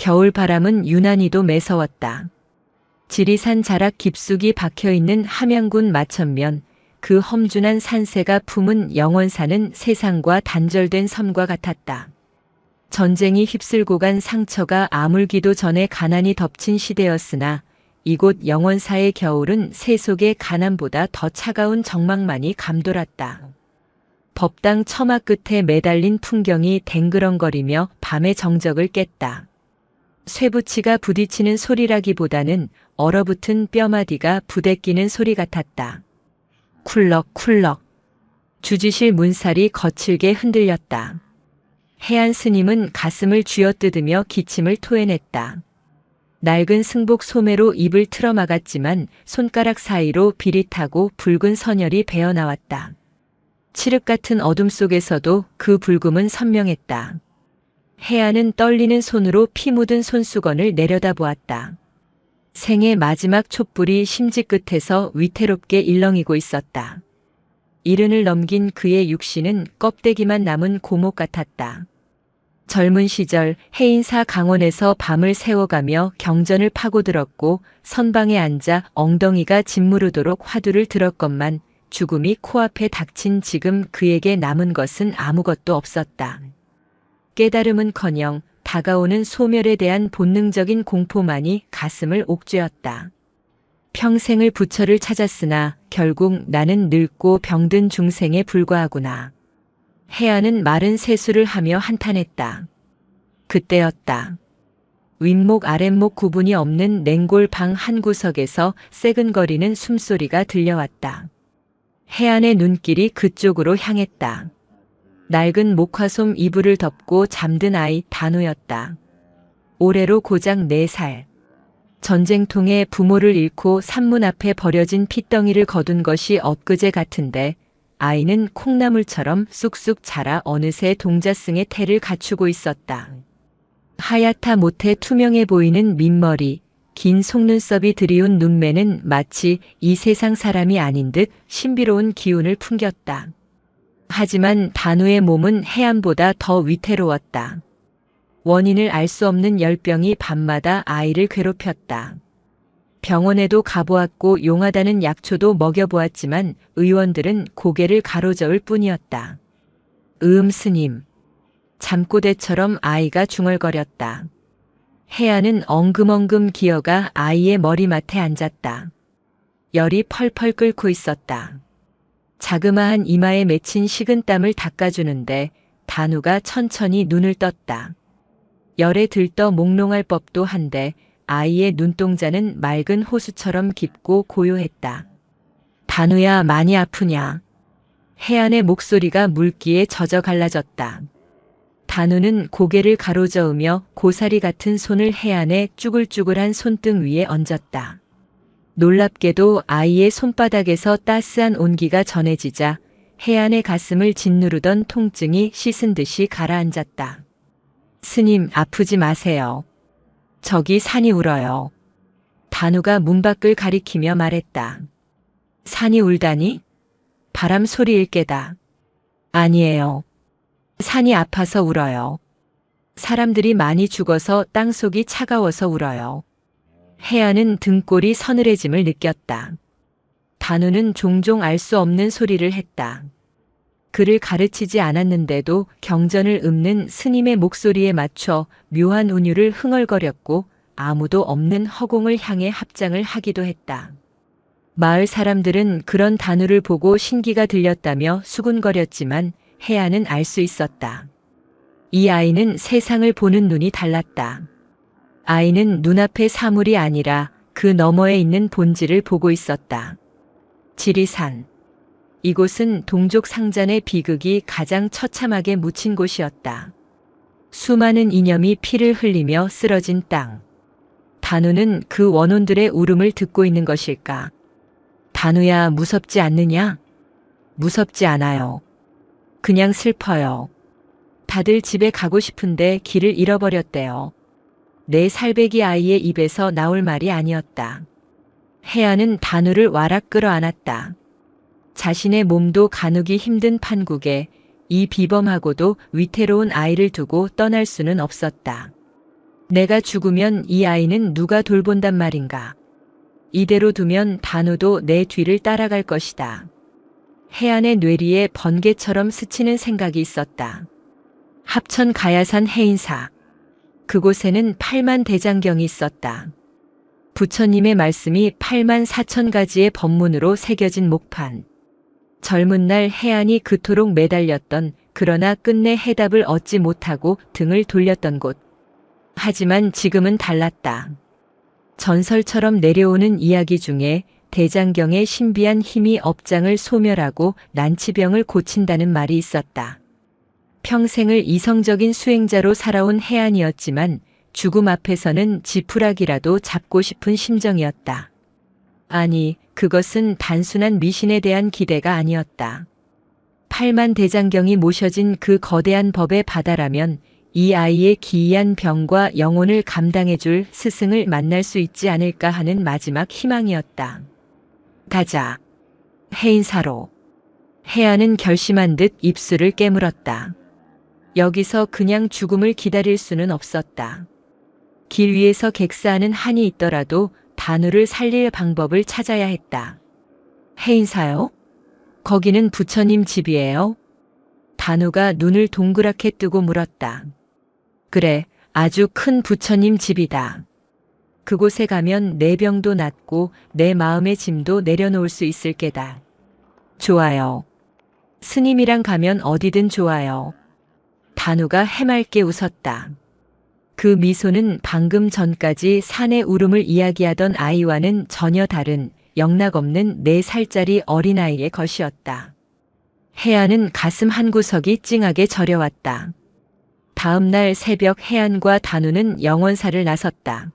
겨울 바람은 유난히도 매서웠다. 지리산 자락 깊숙이 박혀있는 함양군 마천면, 그 험준한 산세가 품은 영원사는 세상과 단절된 섬과 같았다. 전쟁이 휩쓸고 간 상처가 아물기도 전에 가난이 덮친 시대였으나 이곳 영원사의 겨울은 세속의 가난보다 더 차가운 적막만이 감돌았다. 법당 처마 끝에 매달린 풍경이 댕그렁거리며 밤의 정적을 깼다. 쇠붙이가 부딪히는 소리라기보다는 얼어붙은 뼈마디가 부대끼는 소리 같았다. 쿨럭쿨럭. 주지실 문살이 거칠게 흔들렸다. 해안 스님은 가슴을 쥐어뜯으며 기침을 토해냈다. 낡은 승복 소매로 입을 틀어막았지만 손가락 사이로 비릿하고 붉은 선혈이 배어나왔다. 칠흑 같은 어둠 속에서도 그 붉음은 선명했다. 해안은 떨리는 손으로 피 묻은 손수건을 내려다보았다. 생의 마지막 촛불이 심지 끝에서 위태롭게 일렁이고 있었다. 이른을 넘긴 그의 육신은 껍데기만 남은 고목 같았다. 젊은 시절 해인사 강원에서 밤을 새워가며 경전을 파고들었고 선방에 앉아 엉덩이가 짓무르도록 화두를 들었건만 죽음이 코앞에 닥친 지금 그에게 남은 것은 아무것도 없었다. 깨달음은커녕 다가오는 소멸에 대한 본능적인 공포만이 가슴을 옥죄었다. 평생을 부처를 찾았으나 결국 나는 늙고 병든 중생에 불과하구나. 해안은 마른 세수를 하며 한탄했다. 그때였다. 윗목 아랫목 구분이 없는 냉골 방 한 구석에서 새근거리는 숨소리가 들려왔다. 해안의 눈길이 그쪽으로 향했다. 낡은 목화솜 이불을 덮고 잠든 아이 단우였다. 올해로 고작 4살. 전쟁통에 부모를 잃고 산문 앞에 버려진 핏덩이를 거둔 것이 엊그제 같은데 아이는 콩나물처럼 쑥쑥 자라 어느새 동자승의 태를 갖추고 있었다. 하얗다 못해 투명해 보이는 민머리, 긴 속눈썹이 드리운 눈매는 마치 이 세상 사람이 아닌 듯 신비로운 기운을 풍겼다. 하지만 단우의 몸은 해안보다 더 위태로웠다. 원인을 알 수 없는 열병이 밤마다 아이를 괴롭혔다. 병원에도 가보았고 용하다는 약초도 먹여보았지만 의원들은 고개를 가로저을 뿐이었다. 스님. 잠꼬대처럼 아이가 중얼거렸다. 해안은 엉금엉금 기어가 아이의 머리맡에 앉았다. 열이 펄펄 끓고 있었다. 자그마한 이마에 맺힌 식은땀을 닦아주는데 단우가 천천히 눈을 떴다. 열에 들떠 몽롱할 법도 한데 아이의 눈동자는 맑은 호수처럼 깊고 고요했다. 단우야, 많이 아프냐? 해안의 목소리가 물기에 젖어 갈라졌다. 단우는 고개를 가로저으며 고사리 같은 손을 해안의 쭈글쭈글한 손등 위에 얹었다. 놀랍게도 아이의 손바닥에서 따스한 온기가 전해지자 해안의 가슴을 짓누르던 통증이 씻은 듯이 가라앉았다. 스님, 아프지 마세요. 저기 산이 울어요. 단우가 문 밖을 가리키며 말했다. 산이 울다니? 바람 소리일 게다. 아니에요. 산이 아파서 울어요. 사람들이 많이 죽어서 땅속이 차가워서 울어요. 해안은 등골이 서늘해짐을 느꼈다. 단우는 종종 알 수 없는 소리를 했다. 그를 가르치지 않았는데도 경전을 읊는 스님의 목소리에 맞춰 묘한 운율을 흥얼거렸고 아무도 없는 허공을 향해 합장을 하기도 했다. 마을 사람들은 그런 단우를 보고 신기가 들렸다며 수군거렸지만 해안은 알 수 있었다. 이 아이는 세상을 보는 눈이 달랐다. 아이는 눈앞의 사물이 아니라 그 너머에 있는 본질을 보고 있었다. 지리산. 이곳은 동족 상잔의 비극이 가장 처참하게 묻힌 곳이었다. 수많은 이념이 피를 흘리며 쓰러진 땅. 단우는 그 원혼들의 울음을 듣고 있는 것일까? 단우야, 무섭지 않느냐? 무섭지 않아요. 그냥 슬퍼요. 다들 집에 가고 싶은데 길을 잃어버렸대요. 내 살배기 아이의 입에서 나올 말이 아니었다. 해안은 단우를 와락 끌어안았다. 자신의 몸도 가누기 힘든 판국에 이 비범하고도 위태로운 아이를 두고 떠날 수는 없었다. 내가 죽으면 이 아이는 누가 돌본단 말인가. 이대로 두면 단우도 내 뒤를 따라갈 것이다. 해안의 뇌리에 번개처럼 스치는 생각이 있었다. 합천 가야산 해인사. 그곳에는 8만 대장경이 있었다. 부처님의 말씀이 8만 4천 가지의 법문으로 새겨진 목판. 젊은 날 해안이 그토록 매달렸던, 그러나 끝내 해답을 얻지 못하고 등을 돌렸던 곳. 하지만 지금은 달랐다. 전설처럼 내려오는 이야기 중에 대장경의 신비한 힘이 업장을 소멸하고 난치병을 고친다는 말이 있었다. 평생을 이성적인 수행자로 살아온 해안이었지만 죽음 앞에서는 지푸라기라도 잡고 싶은 심정이었다. 아니, 그것은 단순한 미신에 대한 기대가 아니었다. 8만 대장경이 모셔진 그 거대한 법의 바다라면 이 아이의 기이한 병과 영혼을 감당해줄 스승을 만날 수 있지 않을까 하는 마지막 희망이었다. 가자. 해인사로. 해안은 결심한 듯 입술을 깨물었다. 여기서 그냥 죽음을 기다릴 수는 없었다. 길 위에서 객사하는 한이 있더라도 단우를 살릴 방법을 찾아야 했다. 해인사요? 거기는 부처님 집이에요? 단우가 눈을 동그랗게 뜨고 물었다. 그래, 아주 큰 부처님 집이다. 그곳에 가면 내 병도 낫고 내 마음의 짐도 내려놓을 수 있을 게다. 좋아요. 스님이랑 가면 어디든 좋아요. 단우가 해맑게 웃었다. 그 미소는 방금 전까지 산의 울음을 이야기하던 아이와는 전혀 다른 영락없는 4살짜리 어린아이의 것이었다. 해안은 가슴 한구석이 찡하게 저려왔다. 다음 날 새벽 해안과 단우는 영원사를 나섰다.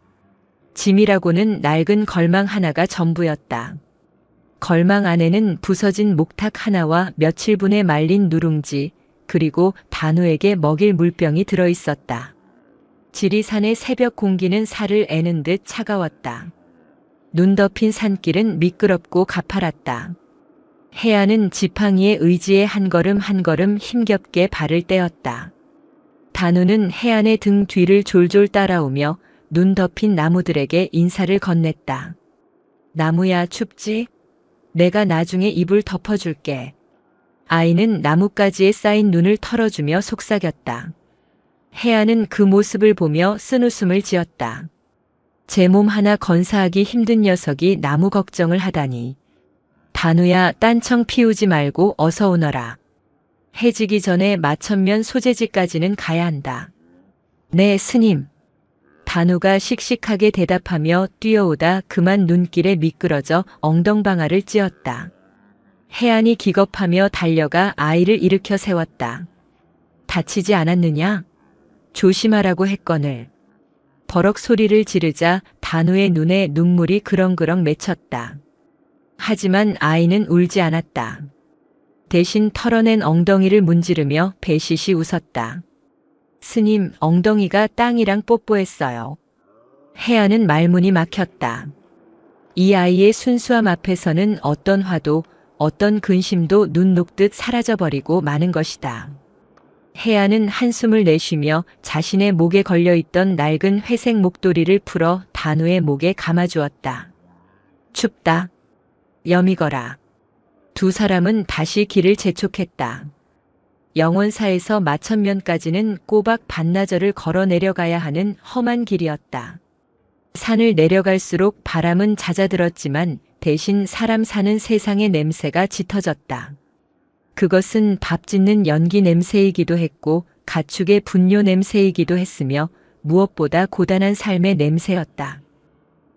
짐이라고는 낡은 걸망 하나가 전부였다. 걸망 안에는 부서진 목탁 하나와 며칠분에 말린 누룽지, 그리고 단우에게 먹일 물병이 들어있었다. 지리산의 새벽 공기는 살을 애는 듯 차가웠다. 눈 덮인 산길은 미끄럽고 가파랐다. 해안은 지팡이의 의지에 한 걸음 한 걸음 힘겹게 발을 떼었다. 단우는 해안의 등 뒤를 졸졸 따라오며 눈 덮인 나무들에게 인사를 건넸다. 나무야, 춥지? 내가 나중에 이불 덮어줄게. 아이는 나뭇가지에 쌓인 눈을 털어주며 속삭였다. 해안은 그 모습을 보며 쓴웃음을 지었다. 제 몸 하나 건사하기 힘든 녀석이 나무 걱정을 하다니. 단우야, 딴청 피우지 말고 어서 오너라. 해지기 전에 마천면 소재지까지는 가야 한다. 네, 스님. 단우가 씩씩하게 대답하며 뛰어오다 그만 눈길에 미끄러져 엉덩방아를 찧었다. 해안이 기겁하며 달려가 아이를 일으켜 세웠다. 다치지 않았느냐? 조심하라고 했거늘. 버럭 소리를 지르자 단우의 눈에 눈물이 그렁그렁 맺혔다. 하지만 아이는 울지 않았다. 대신 털어낸 엉덩이를 문지르며 배시시 웃었다. 스님, 엉덩이가 땅이랑 뽀뽀했어요. 해안은 말문이 막혔다. 이 아이의 순수함 앞에서는 어떤 화도, 어떤 근심도 눈 녹듯 사라져버리고 마는 것이다. 해안은 한숨을 내쉬며 자신의 목에 걸려있던 낡은 회색 목도리를 풀어 단우의 목에 감아주었다. 춥다. 여미거라. 두 사람은 다시 길을 재촉했다. 영원사에서 마천면까지는 꼬박 반나절을 걸어 내려가야 하는 험한 길이었다. 산을 내려갈수록 바람은 잦아들었지만 대신 사람 사는 세상의 냄새가 짙어졌다. 그것은 밥 짓는 연기 냄새이기도 했고 가축의 분뇨 냄새이기도 했으며 무엇보다 고단한 삶의 냄새였다.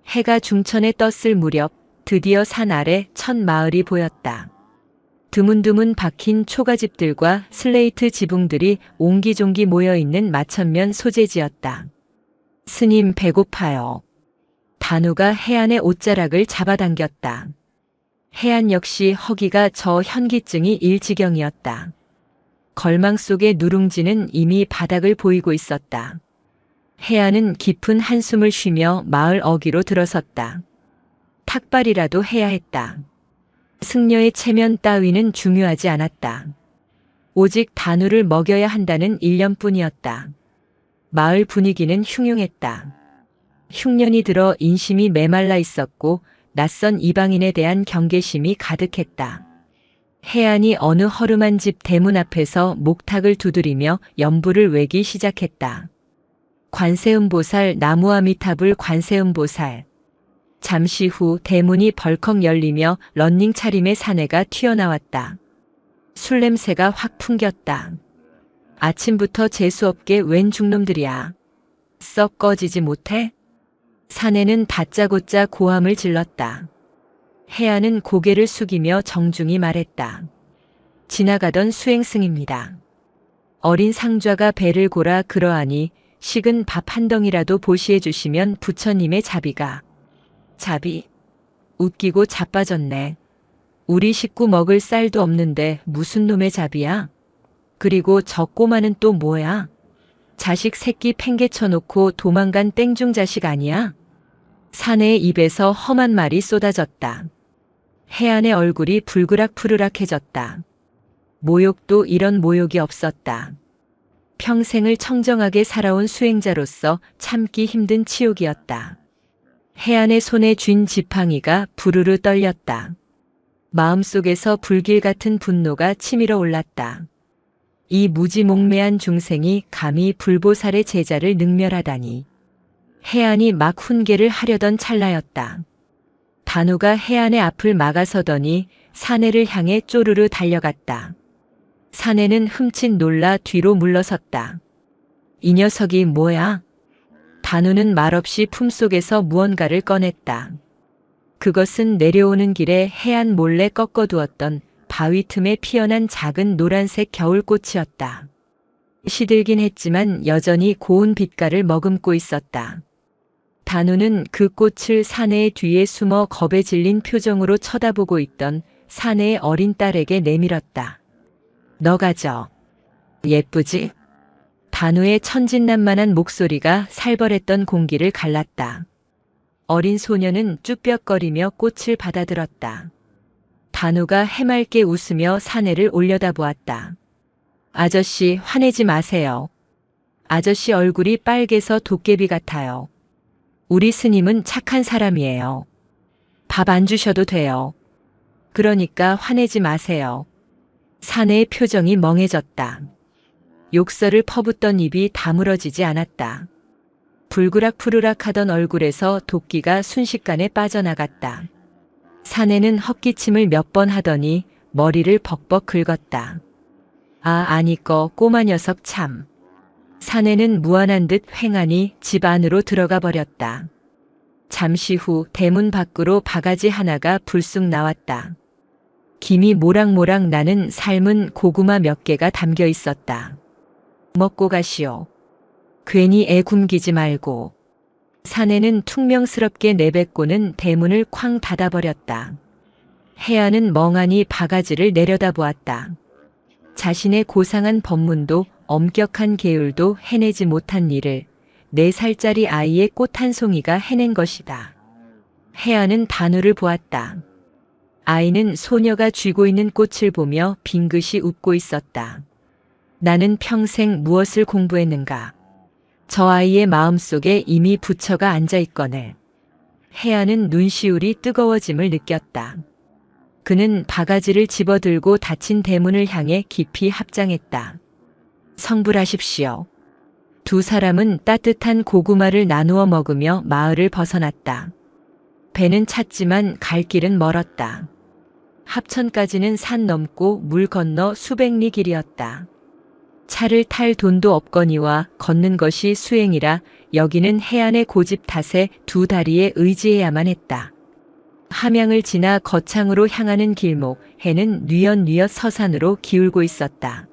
해가 중천에 떴을 무렵 드디어 산 아래 첫 마을이 보였다. 드문드문 박힌 초가집들과 슬레이트 지붕들이 옹기종기 모여있는 마천면 소재지였다. 스님, 배고파요. 단우가 해안의 옷자락을 잡아당겼다. 해안 역시 허기가 저 현기증이 일지경이었다. 걸망 속의 누룽지는 이미 바닥을 보이고 있었다. 해안은 깊은 한숨을 쉬며 마을 어귀로 들어섰다. 탁발이라도 해야 했다. 승려의 체면 따위는 중요하지 않았다. 오직 단우를 먹여야 한다는 일념뿐이었다. 마을 분위기는 흉흉했다. 흉년이 들어 인심이 메말라 있었고 낯선 이방인에 대한 경계심이 가득했다. 해안이 어느 허름한 집 대문 앞에서 목탁을 두드리며 연불을 외기 시작했다. 관세음보살 나무아미타불 관세음보살. 잠시 후 대문이 벌컥 열리며 런닝 차림의 사내가 튀어나왔다. 술 냄새가 확 풍겼다. 아침부터 재수없게 웬 중놈들이야. 썩 꺼지지 못해? 사내는 다짜고짜 고함을 질렀다. 해안은 고개를 숙이며 정중히 말했다. 지나가던 수행승입니다. 어린 상좌가 배를 골아 그러하니 식은 밥 한 덩이라도 보시해 주시면 부처님의 자비가. 자비? 웃기고 자빠졌네. 우리 식구 먹을 쌀도 없는데 무슨 놈의 자비야? 그리고 저 꼬마는 또 뭐야? 자식 새끼 팽개쳐놓고 도망간 땡중 자식 아니야? 사내의 입에서 험한 말이 쏟아졌다. 해안의 얼굴이 불그락푸르락해졌다. 모욕도 이런 모욕이 없었다. 평생을 청정하게 살아온 수행자로서 참기 힘든 치욕이었다. 해안의 손에 쥔 지팡이가 부르르 떨렸다. 마음속에서 불길 같은 분노가 치밀어 올랐다. 이 무지몽매한 중생이 감히 불보살의 제자를 능멸하다니. 해안이 막 훈계를 하려던 찰나였다. 단우가 해안의 앞을 막아서더니 사내를 향해 쪼르르 달려갔다. 사내는 흠칫 놀라 뒤로 물러섰다. 이 녀석이 뭐야? 단우는 말없이 품속에서 무언가를 꺼냈다. 그것은 내려오는 길에 해안 몰래 꺾어두었던 바위 틈에 피어난 작은 노란색 겨울꽃이었다. 시들긴 했지만 여전히 고운 빛깔을 머금고 있었다. 단우는 그 꽃을 사내의 뒤에 숨어 겁에 질린 표정으로 쳐다보고 있던 사내의 어린 딸에게 내밀었다. 너 가져. 예쁘지? 단우의 천진난만한 목소리가 살벌했던 공기를 갈랐다. 어린 소녀는 쭈뼛거리며 꽃을 받아들었다. 단우가 해맑게 웃으며 사내를 올려다보았다. 아저씨, 화내지 마세요. 아저씨 얼굴이 빨개서 도깨비 같아요. 우리 스님은 착한 사람이에요. 밥 안 주셔도 돼요. 그러니까 화내지 마세요. 사내의 표정이 멍해졌다. 욕설을 퍼붓던 입이 다물어지지 않았다. 불그락푸르락 하던 얼굴에서 도끼가 순식간에 빠져나갔다. 사내는 헛기침을 몇 번 하더니 머리를 벅벅 긁었다. 아니꺼 꼬마 녀석 참. 사내는 무안한 듯 횡하니 집 안으로 들어가 버렸다. 잠시 후 대문 밖으로 바가지 하나가 불쑥 나왔다. 김이 모락모락 나는 삶은 고구마 몇 개가 담겨 있었다. 먹고 가시오. 괜히 애 굶기지 말고. 사내는 퉁명스럽게 내뱉고는 대문을 쾅 닫아버렸다. 해안은 멍하니 바가지를 내려다보았다. 자신의 고상한 법문도 엄격한 계율도 해내지 못한 일을 4살짜리 아이의 꽃 한 송이가 해낸 것이다. 해안은 단우를 보았다. 아이는 소녀가 쥐고 있는 꽃을 보며 빙긋이 웃고 있었다. 나는 평생 무엇을 공부했는가? 저 아이의 마음속에 이미 부처가 앉아있거늘. 해안은 눈시울이 뜨거워짐을 느꼈다. 그는 바가지를 집어들고 닫힌 대문을 향해 깊이 합장했다. 성불하십시오. 두 사람은 따뜻한 고구마를 나누어 먹으며 마을을 벗어났다. 배는 찼지만 갈 길은 멀었다. 합천까지는 산 넘고 물 건너 수백 리 길이었다. 차를 탈 돈도 없거니와 걷는 것이 수행이라 여기는 해안의 고집 탓에 두 다리에 의지해야만 했다. 함양을 지나 거창으로 향하는 길목, 해는 뉘엿뉘엿 서산으로 기울고 있었다.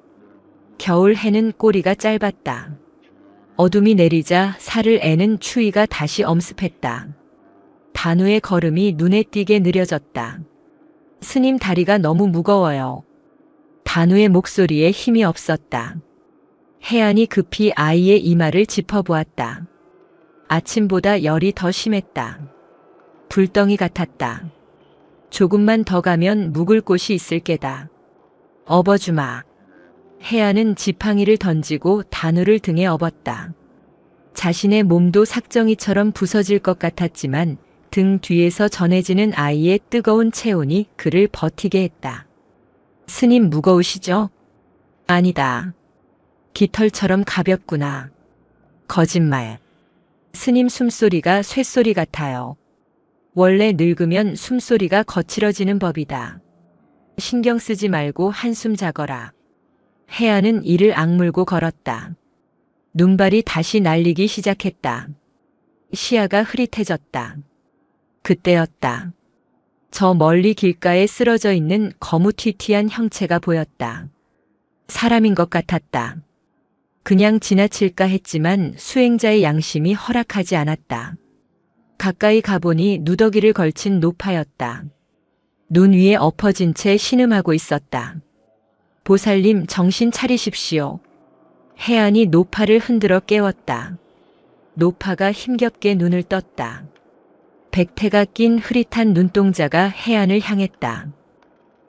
겨울 해는 꼬리가 짧았다. 어둠이 내리자 살을 애는 추위가 다시 엄습했다. 단우의 걸음이 눈에 띄게 느려졌다. 스님 다리가 너무 무거워요. 단우의 목소리에 힘이 없었다. 해안이 급히 아이의 이마를 짚어보았다. 아침보다 열이 더 심했다. 불덩이 같았다. 조금만 더 가면 묵을 곳이 있을 게다. 업어주마. 해안은 지팡이를 던지고 단우를 등에 업었다. 자신의 몸도 삭정이처럼 부서질 것 같았지만 등 뒤에서 전해지는 아이의 뜨거운 체온이 그를 버티게 했다. 스님 무거우시죠? 아니다. 깃털처럼 가볍구나. 거짓말. 스님 숨소리가 쇳소리 같아요. 원래 늙으면 숨소리가 거칠어지는 법이다. 신경 쓰지 말고 한숨 자거라. 혜안은 이를 악물고 걸었다. 눈발이 다시 날리기 시작했다. 시야가 흐릿해졌다. 그때였다. 저 멀리 길가에 쓰러져 있는 거무튀튀한 형체가 보였다. 사람인 것 같았다. 그냥 지나칠까 했지만 수행자의 양심이 허락하지 않았다. 가까이 가보니 누더기를 걸친 노파였다. 눈 위에 엎어진 채 신음하고 있었다. 보살님 정신 차리십시오. 혜안이 노파를 흔들어 깨웠다. 노파가 힘겹게 눈을 떴다. 백태가 낀 흐릿한 눈동자가 혜안을 향했다.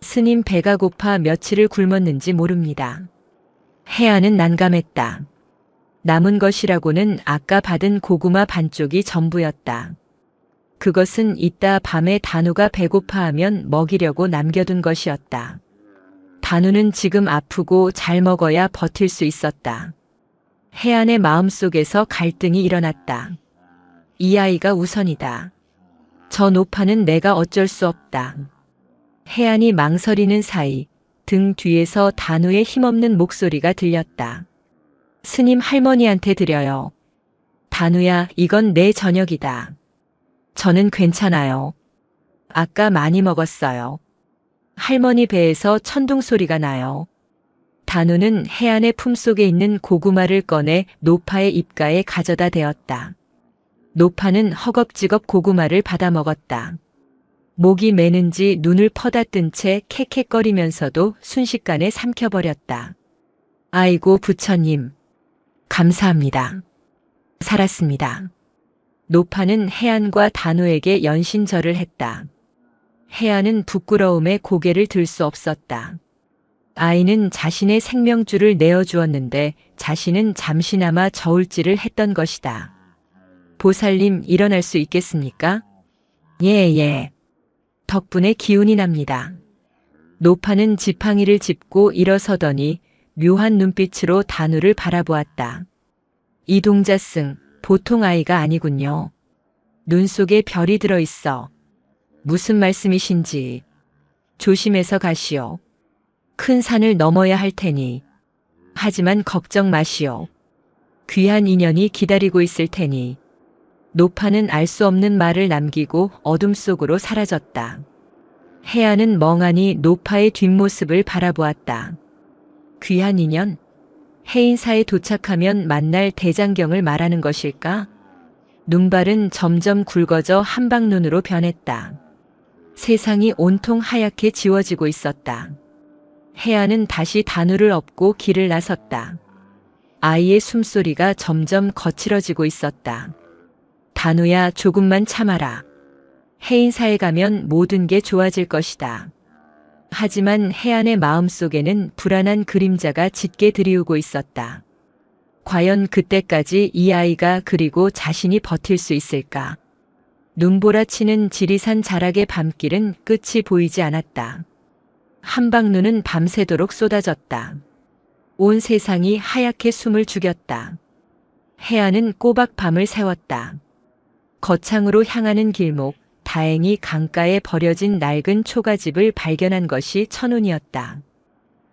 스님 배가 고파 며칠을 굶었는지 모릅니다. 혜안은 난감했다. 남은 것이라고는 아까 받은 고구마 반쪽이 전부였다. 그것은 이따 밤에 단우가 배고파하면 먹이려고 남겨둔 것이었다. 단우는 지금 아프고 잘 먹어야 버틸 수 있었다. 혜안의 마음속에서 갈등이 일어났다. 이 아이가 우선이다. 저 노파는 내가 어쩔 수 없다. 혜안이 망설이는 사이 등 뒤에서 단우의 힘없는 목소리가 들렸다. 스님 할머니한테 드려요. 단우야, 이건 내 저녁이다. 저는 괜찮아요. 아까 많이 먹었어요. 할머니 배에서 천둥 소리가 나요. 단우는 혜안의 품속에 있는 고구마를 꺼내 노파의 입가에 가져다 대었다. 노파는 허겁지겁 고구마를 받아 먹었다. 목이 메는지 눈을 퍼다 뜬 채 캑캑거리면서도 순식간에 삼켜버렸다. 아이고 부처님. 감사합니다. 살았습니다. 노파는 혜안과 단우에게 연신절을 했다. 혜안은 부끄러움에 고개를 들 수 없었다. 아이는 자신의 생명줄을 내어주었는데 자신은 잠시나마 저울질을 했던 것이다. 보살님 일어날 수 있겠습니까? 예. 덕분에 기운이 납니다. 노파는 지팡이를 짚고 일어서더니 묘한 눈빛으로 단우를 바라보았다. 이 동자승 보통 아이가 아니군요. 눈 속에 별이 들어있어. 무슨 말씀이신지. 조심해서 가시오. 큰 산을 넘어야 할 테니. 하지만 걱정 마시오. 귀한 인연이 기다리고 있을 테니. 노파는 알 수 없는 말을 남기고 어둠 속으로 사라졌다. 혜안은 멍하니 노파의 뒷모습을 바라보았다. 귀한 인연? 해인사에 도착하면 만날 대장경을 말하는 것일까? 눈발은 점점 굵어져 한방눈으로 변했다. 세상이 온통 하얗게 지워지고 있었다. 혜안은 다시 단우를 업고 길을 나섰다. 아이의 숨소리가 점점 거칠어지고 있었다. 단우야, 조금만 참아라. 해인사에 가면 모든 게 좋아질 것이다. 하지만 혜안의 마음속에는 불안한 그림자가 짙게 드리우고 있었다. 과연 그때까지 이 아이가 그리고 자신이 버틸 수 있을까? 눈보라치는 지리산 자락의 밤길은 끝이 보이지 않았다. 한방눈은 밤새도록 쏟아졌다. 온 세상이 하얗게 숨을 죽였다. 혜안은 꼬박 밤을 새웠다. 거창으로 향하는 길목, 다행히 강가에 버려진 낡은 초가집을 발견한 것이 천운이었다.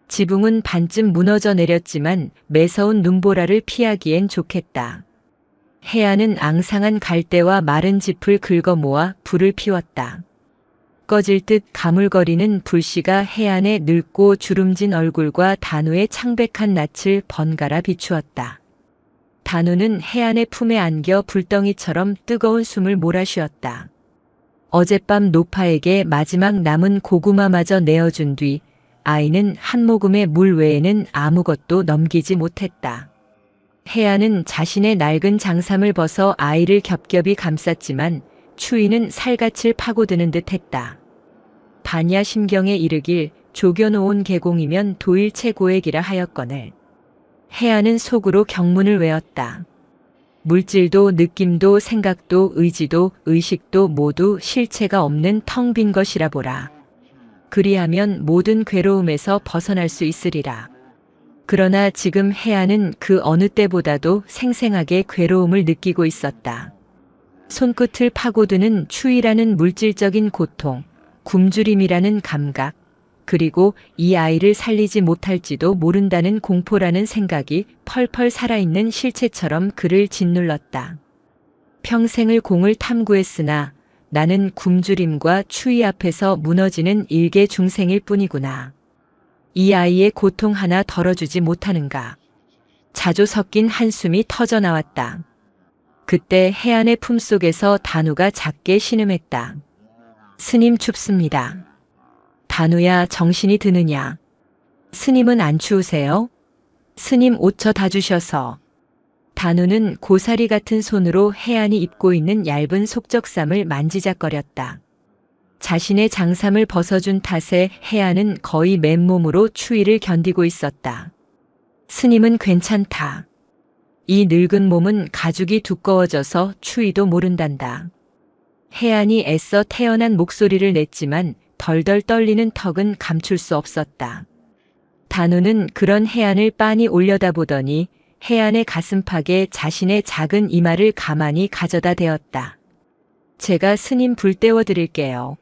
지붕은 반쯤 무너져 내렸지만 매서운 눈보라를 피하기엔 좋겠다. 혜안은 앙상한 갈대와 마른 짚을 긁어 모아 불을 피웠다. 꺼질 듯 가물거리는 불씨가 혜안의 늙고 주름진 얼굴과 단우의 창백한 낯을 번갈아 비추었다. 단우는 혜안의 품에 안겨 불덩이처럼 뜨거운 숨을 몰아쉬었다. 어젯밤 노파에게 마지막 남은 고구마마저 내어준 뒤 아이는 한 모금의 물 외에는 아무것도 넘기지 못했다. 혜안은 자신의 낡은 장삼을 벗어 아이를 겹겹이 감쌌지만 추위는 살갗을 파고드는 듯했다. 반야 심경에 이르길 조겨놓은 계공이면 도일체 고액이라 하였거늘. 혜안은 속으로 경문을 외웠다. 물질도 느낌도 생각도 의지도 의식도 모두 실체가 없는 텅 빈 것이라 보라. 그리하면 모든 괴로움에서 벗어날 수 있으리라. 그러나 지금 해안은 그 어느 때보다도 생생하게 괴로움을 느끼고 있었다. 손끝을 파고드는 추위라는 물질적인 고통, 굶주림이라는 감각, 그리고 이 아이를 살리지 못할지도 모른다는 공포라는 생각이 펄펄 살아있는 실체처럼 그를 짓눌렀다. 평생을 공을 탐구했으나 나는 굶주림과 추위 앞에서 무너지는 일개 중생일 뿐이구나. 이 아이의 고통 하나 덜어주지 못하는가. 자조 섞인 한숨이 터져 나왔다. 그때 해안의 품속에서 단우가 작게 신음했다. 스님 춥습니다. 단우야, 정신이 드느냐. 스님은 안 추우세요? 스님 옷 다 주셔서. 단우는 고사리 같은 손으로 해안이 입고 있는 얇은 속적삼을 만지작거렸다. 자신의 장삼을 벗어준 탓에 해안은 거의 맨몸으로 추위를 견디고 있었다. 스님은 괜찮다. 이 늙은 몸은 가죽이 두꺼워져서 추위도 모른단다. 해안이 애써 태어난 목소리를 냈지만 덜덜 떨리는 턱은 감출 수 없었다. 단우는 그런 해안을 빤히 올려다보더니 해안의 가슴팍에 자신의 작은 이마를 가만히 가져다 대었다. 제가 스님 불 떼워드릴게요.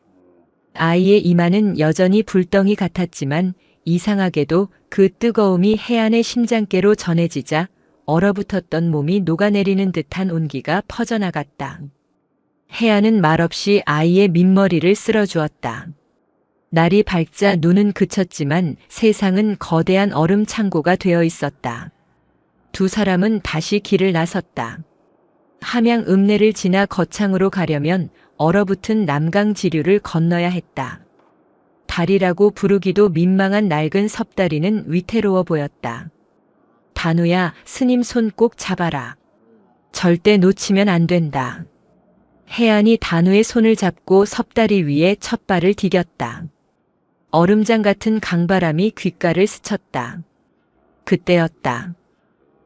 아이의 이마는 여전히 불덩이 같았지만 이상하게도 그 뜨거움이 해안의 심장께로 전해지자 얼어붙었던 몸이 녹아내리는 듯한 온기가 퍼져나갔다. 해안은 말없이 아이의 민머리를 쓸어주었다. 날이 밝자 눈은 그쳤지만 세상은 거대한 얼음 창고가 되어 있었다. 두 사람은 다시 길을 나섰다. 함양 읍내를 지나 거창으로 가려면 얼어붙은 남강 지류를 건너야 했다. 다리라고 부르기도 민망한 낡은 섭다리는 위태로워 보였다. 단우야, 스님 손 꼭 잡아라. 절대 놓치면 안 된다. 해안이 단우의 손을 잡고 섭다리 위에 첫 발을 디뎠다. 얼음장 같은 강바람이 귓가를 스쳤다. 그때였다.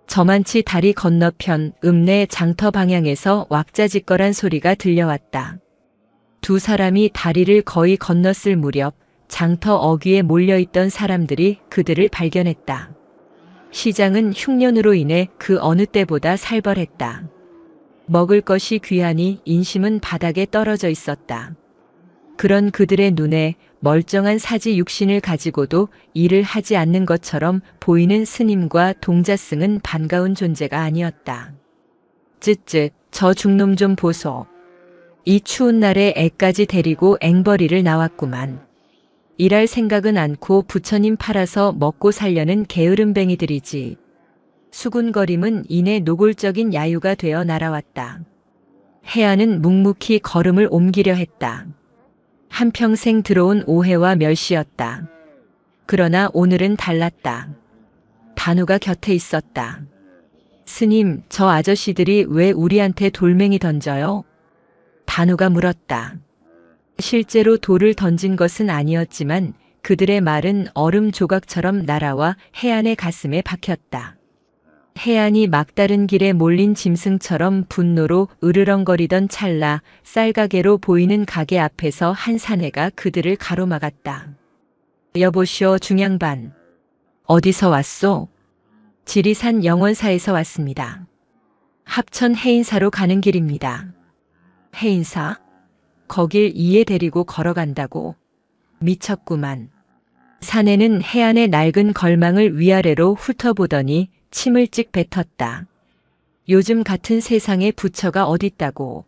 저만치 다리 건너편 읍내 장터 방향에서 왁자지껄한 소리가 들려왔다. 두 사람이 다리를 거의 건넜을 무렵 장터 어귀에 몰려있던 사람들이 그들을 발견했다. 시장은 흉년으로 인해 그 어느 때보다 살벌했다. 먹을 것이 귀하니 인심은 바닥에 떨어져 있었다. 그런 그들의 눈에 멀쩡한 사지 육신을 가지고도 일을 하지 않는 것처럼 보이는 스님과 동자승은 반가운 존재가 아니었다. 쯧쯧, 저 중놈 좀 보소. 이 추운 날에 애까지 데리고 앵벌이를 나왔구만. 일할 생각은 않고 부처님 팔아서 먹고 살려는 게으름뱅이들이지. 수군거림은 이내 노골적인 야유가 되어 날아왔다. 해안은 묵묵히 걸음을 옮기려 했다. 한평생 들어온 오해와 멸시였다. 그러나 오늘은 달랐다. 단우가 곁에 있었다. 스님, 저 아저씨들이 왜 우리한테 돌멩이 던져요? 단우가 물었다. 실제로 돌을 던진 것은 아니었지만 그들의 말은 얼음 조각처럼 날아와 해안의 가슴에 박혔다. 해안이 막다른 길에 몰린 짐승처럼 분노로 으르렁거리던 찰나 쌀가게로 보이는 가게 앞에서 한 사내가 그들을 가로막았다. 여보시오 중양반. 어디서 왔소? 지리산 영원사에서 왔습니다. 합천 해인사로 가는 길입니다. 해인사? 거길 이에 데리고 걸어간다고. 미쳤구만. 사내는 해안의 낡은 걸망을 위아래로 훑어보더니 침을 찍 뱉었다. 요즘 같은 세상에 부처가 어딨다고.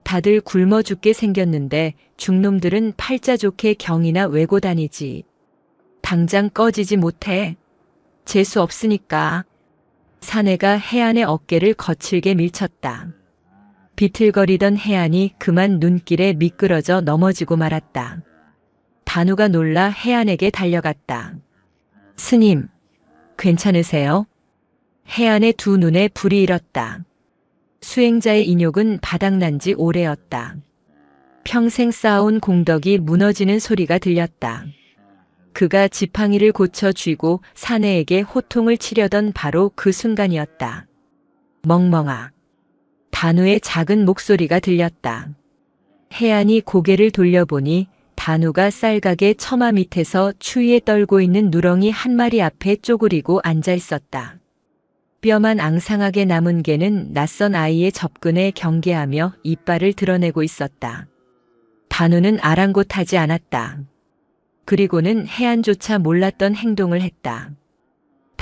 다들 굶어 죽게 생겼는데 중놈들은 팔자 좋게 경이나 외고 다니지. 당장 꺼지지 못해. 재수 없으니까. 사내가 해안의 어깨를 거칠게 밀쳤다. 비틀거리던 해안이 그만 눈길에 미끄러져 넘어지고 말았다. 단우가 놀라 해안에게 달려갔다. 스님, 괜찮으세요? 해안의 두 눈에 불이 일었다. 수행자의 인욕은 바닥난 지 오래였다. 평생 쌓아온 공덕이 무너지는 소리가 들렸다. 그가 지팡이를 고쳐 쥐고 사내에게 호통을 치려던 바로 그 순간이었다. 멍멍아, 단우의 작은 목소리가 들렸다. 해안이 고개를 돌려보니 단우가 쌀가게 처마 밑에서 추위에 떨고 있는 누렁이 한 마리 앞에 쪼그리고 앉아 있었다. 뼈만 앙상하게 남은 개는 낯선 아이의 접근에 경계하며 이빨을 드러내고 있었다. 단우는 아랑곳하지 않았다. 그리고는 해안조차 몰랐던 행동을 했다.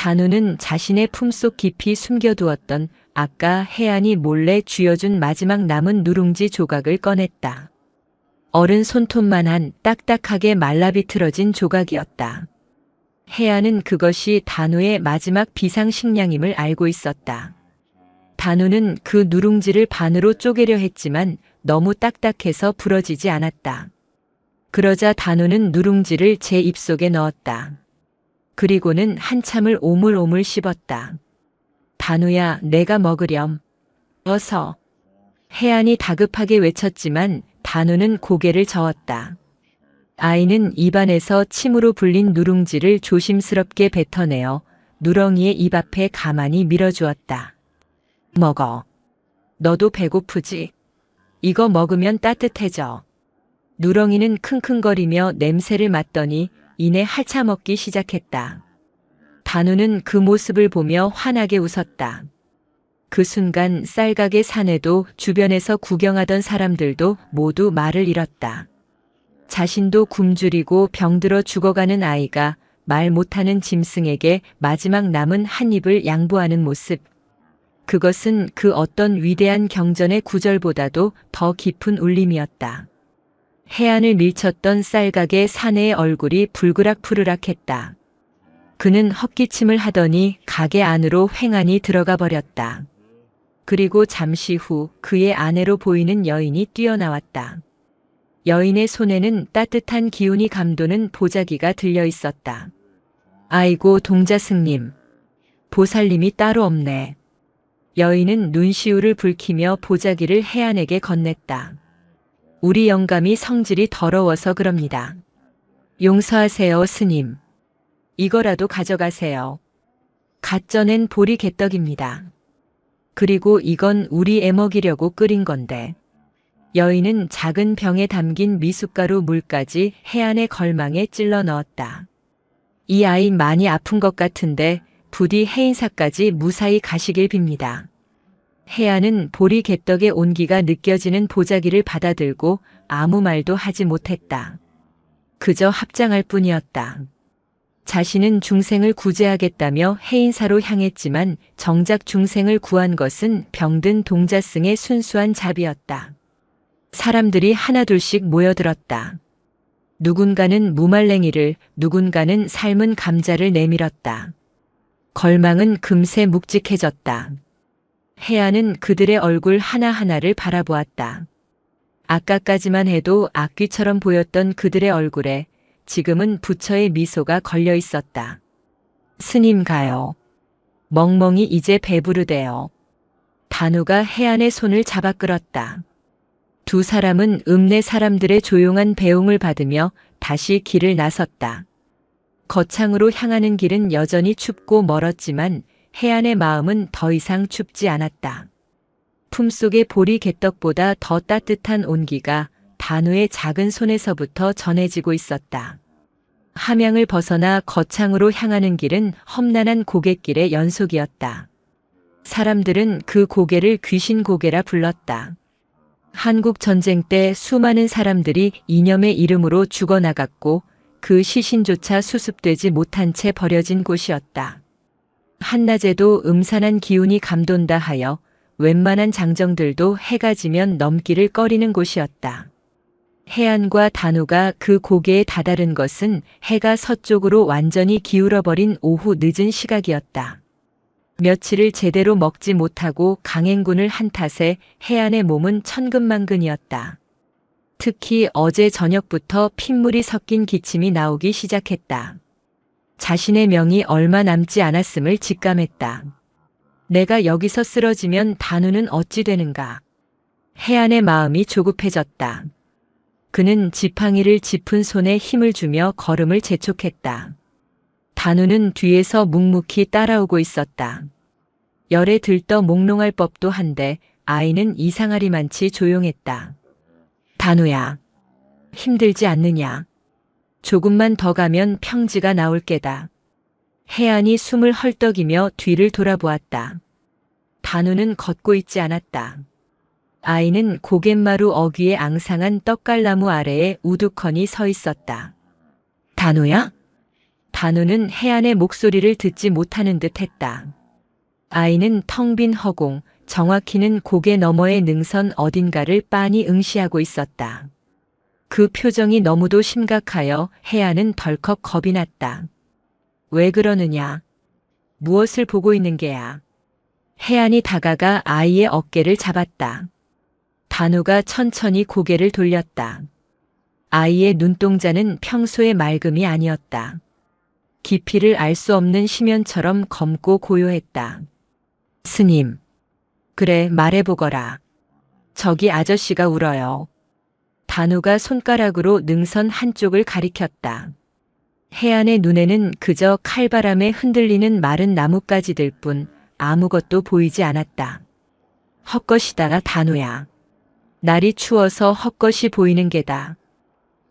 단우는 자신의 품속 깊이 숨겨두었던 아까 해안이 몰래 쥐어준 마지막 남은 누룽지 조각을 꺼냈다. 어른 손톱만한 딱딱하게 말라비틀어진 조각이었다. 해안은 그것이 단우의 마지막 비상식량임을 알고 있었다. 단우는 그 누룽지를 반으로 쪼개려 했지만 너무 딱딱해서 부러지지 않았다. 그러자 단우는 누룽지를 제 입속에 넣었다. 그리고는 한참을 오물오물 씹었다. 단우야, 내가 먹으렴. 어서. 해안이 다급하게 외쳤지만 단우는 고개를 저었다. 아이는 입안에서 침으로 불린 누룽지를 조심스럽게 뱉어내어 누렁이의 입 앞에 가만히 밀어주었다. 먹어. 너도 배고프지? 이거 먹으면 따뜻해져. 누렁이는 킁킁거리며 냄새를 맡더니 이내 핥아먹기 시작했다. 단우는 그 모습을 보며 환하게 웃었다. 그 순간 쌀가게 사내도 주변에서 구경하던 사람들도 모두 말을 잃었다. 자신도 굶주리고 병들어 죽어가는 아이가 말 못하는 짐승에게 마지막 남은 한 입을 양보하는 모습. 그것은 그 어떤 위대한 경전의 구절보다도 더 깊은 울림이었다. 해안을 밀쳤던 쌀가게 사내의 얼굴이 불그락푸르락했다. 그는 헛기침을 하더니 가게 안으로 횡하니 들어가 버렸다. 그리고 잠시 후 그의 아내로 보이는 여인이 뛰어나왔다. 여인의 손에는 따뜻한 기운이 감도는 보자기가 들려 있었다. 아이고 동자승님, 보살님이 따로 없네. 여인은 눈시울을 붉히며 보자기를 해안에게 건넸다. 우리 영감이 성질이 더러워서 그럽니다. 용서하세요, 스님. 이거라도 가져가세요. 갓 쪄낸 보리 개떡입니다. 그리고 이건 우리 애 먹이려고 끓인 건데. 여인은 작은 병에 담긴 미숫가루 물까지 해안의 걸망에 찔러 넣었다. 이 아이 많이 아픈 것 같은데 부디 해인사까지 무사히 가시길 빕니다. 해안은 보리 개떡의 온기가 느껴지는 보자기를 받아들고 아무 말도 하지 못했다. 그저 합장할 뿐이었다. 자신은 중생을 구제하겠다며 해인사로 향했지만 정작 중생을 구한 것은 병든 동자승의 순수한 자비였다. 사람들이 하나둘씩 모여들었다. 누군가는 무말랭이를, 누군가는 삶은 감자를 내밀었다. 걸망은 금세 묵직해졌다. 해안은 그들의 얼굴 하나하나를 바라보았다. 아까까지만 해도 악귀처럼 보였던 그들의 얼굴에 지금은 부처의 미소가 걸려 있었다. 스님 가요. 멍멍이 이제 배부르대요. 단우가 해안의 손을 잡아 끌었다. 두 사람은 읍내 사람들의 조용한 배웅을 받으며 다시 길을 나섰다. 거창으로 향하는 길은 여전히 춥고 멀었지만 해안의 마음은 더 이상 춥지 않았다. 품속의 보리 개떡보다 더 따뜻한 온기가 단우의 작은 손에서부터 전해지고 있었다. 함양을 벗어나 거창으로 향하는 길은 험난한 고갯길의 연속이었다. 사람들은 그 고개를 귀신 고개라 불렀다. 한국 전쟁 때 수많은 사람들이 이념의 이름으로 죽어나갔고 그 시신조차 수습되지 못한 채 버려진 곳이었다. 한낮에도 음산한 기운이 감돈다 하여 웬만한 장정들도 해가 지면 넘기를 꺼리는 곳이었다. 해안과 단우가 그 고개에 다다른 것은 해가 서쪽으로 완전히 기울어버린 오후 늦은 시각이었다. 며칠을 제대로 먹지 못하고 강행군을 한 탓에 해안의 몸은 천근만근이었다. 특히 어제 저녁부터 핏물이 섞인 기침이 나오기 시작했다. 자신의 명이 얼마 남지 않았음을 직감했다. 내가 여기서 쓰러지면 단우는 어찌 되는가. 해안의 마음이 조급해졌다. 그는 지팡이를 짚은 손에 힘을 주며 걸음을 재촉했다. 단우는 뒤에서 묵묵히 따라오고 있었다. 열에 들떠 몽롱할 법도 한데 아이는 이상하리만치 조용했다. 단우야, 힘들지 않느냐? 조금만 더 가면 평지가 나올 게다. 혜안이 숨을 헐떡이며 뒤를 돌아보았다. 단우는 걷고 있지 않았다. 아이는 고갯마루 어귀에 앙상한 떡갈나무 아래에 우두커니 서 있었다. 단우야? 단우는 혜안의 목소리를 듣지 못하는 듯 했다. 아이는 텅 빈 허공, 정확히는 고개 너머의 능선 어딘가를 빤히 응시하고 있었다. 그 표정이 너무도 심각하여 혜안은 덜컥 겁이 났다. 왜 그러느냐? 무엇을 보고 있는 게야? 혜안이 다가가 아이의 어깨를 잡았다. 단우가 천천히 고개를 돌렸다. 아이의 눈동자는 평소의 맑음이 아니었다. 깊이를 알 수 없는 심연처럼 검고 고요했다. 스님. 그래, 말해보거라. 저기 아저씨가 울어요. 단우가 손가락으로 능선 한쪽을 가리켰다. 혜안의 눈에는 그저 칼바람에 흔들리는 마른 나뭇가지들 뿐 아무것도 보이지 않았다. 헛것이다, 단우야. 날이 추워서 헛것이 보이는 게다.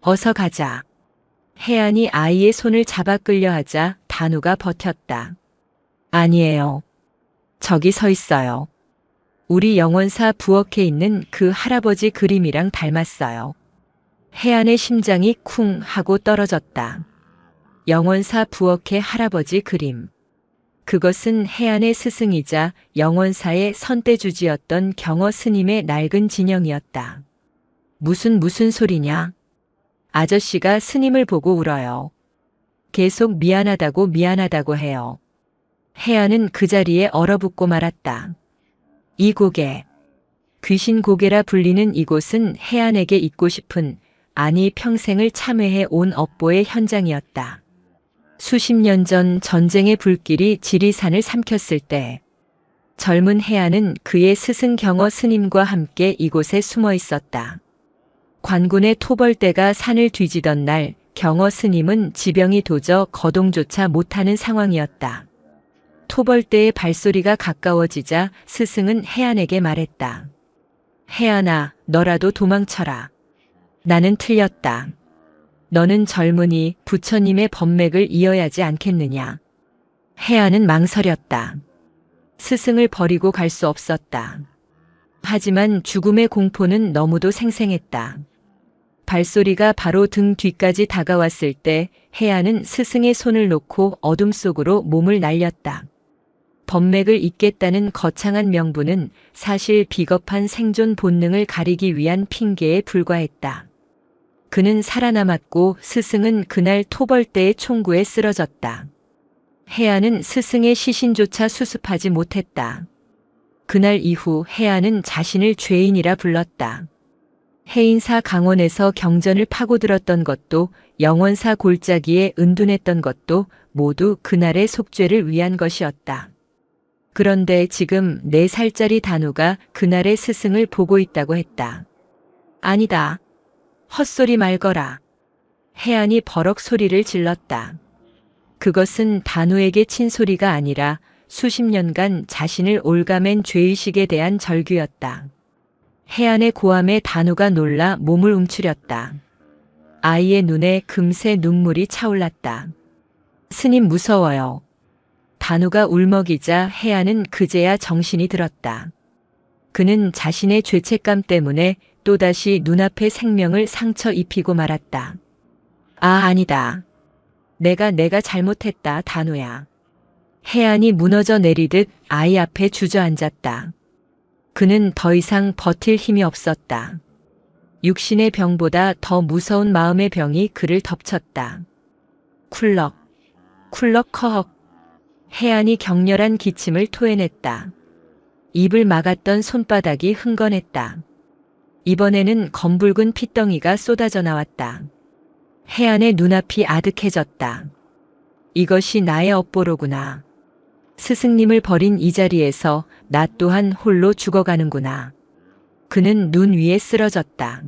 어서 가자. 혜안이 아이의 손을 잡아 끌려 하자 단우가 버텼다. 아니에요. 저기 서 있어요. 우리 영원사 부엌에 있는 그 할아버지 그림이랑 닮았어요. 혜안의 심장이 쿵 하고 떨어졌다. 영원사 부엌의 할아버지 그림. 그것은 혜안의 스승이자 영원사의 선대주지였던 경어 스님의 낡은 진영이었다. 무슨 소리냐? 아저씨가 스님을 보고 울어요. 계속 미안하다고 해요. 혜안은 그 자리에 얼어붙고 말았다. 이 고개. 귀신 고개라 불리는 이곳은 혜안에게 잊고 싶은, 아니 평생을 참회해 온 업보의 현장이었다. 수십 년 전 전쟁의 불길이 지리산을 삼켰을 때 젊은 혜안은 그의 스승 경어 스님과 함께 이곳에 숨어 있었다. 관군의 토벌대가 산을 뒤지던 날 경어 스님은 지병이 도저 거동조차 못하는 상황이었다. 토벌대의 발소리가 가까워지자 스승은 혜안에게 말했다. 혜안아, 너라도 도망쳐라. 나는 틀렸다. 너는 젊으니 부처님의 법맥을 이어야지 않겠느냐. 혜안은 망설였다. 스승을 버리고 갈 수 없었다. 하지만 죽음의 공포는 너무도 생생했다. 발소리가 바로 등 뒤까지 다가왔을 때 혜안은 스승의 손을 놓고 어둠 속으로 몸을 날렸다. 법맥을 잇겠다는 거창한 명분은 사실 비겁한 생존 본능을 가리기 위한 핑계에 불과했다. 그는 살아남았고 스승은 그날 토벌대의 총구에 쓰러졌다. 혜안은 스승의 시신조차 수습하지 못했다. 그날 이후 혜안은 자신을 죄인이라 불렀다. 해인사 강원에서 경전을 파고들었던 것도 영원사 골짜기에 은둔했던 것도 모두 그날의 속죄를 위한 것이었다. 그런데 지금 4살짜리 단우가 그날의 스승을 보고 있다고 했다. 아니다. 헛소리 말거라. 혜안이 버럭 소리를 질렀다. 그것은 단우에게 친 소리가 아니라 수십 년간 자신을 올가맨 죄의식에 대한 절규였다. 혜안의 고함에 단우가 놀라 몸을 움츠렸다. 아이의 눈에 금세 눈물이 차올랐다. 스님 무서워요. 단우가 울먹이자 혜안은 그제야 정신이 들었다. 그는 자신의 죄책감 때문에 또다시 눈앞의 생명을 상처 입히고 말았다. 아, 아니다. 내가 잘못했다, 단우야. 혜안이 무너져 내리듯 아이 앞에 주저앉았다. 그는 더 이상 버틸 힘이 없었다. 육신의 병보다 더 무서운 마음의 병이 그를 덮쳤다. 쿨럭, 쿨럭 커헉. 혜안이 격렬한 기침을 토해냈다. 입을 막았던 손바닥이 흥건했다. 이번에는 검붉은 핏덩이가 쏟아져 나왔다. 혜안의 눈앞이 아득해졌다. 이것이 나의 업보로구나. 스승님을 버린 이 자리에서 나 또한 홀로 죽어가는구나. 그는 눈 위에 쓰러졌다.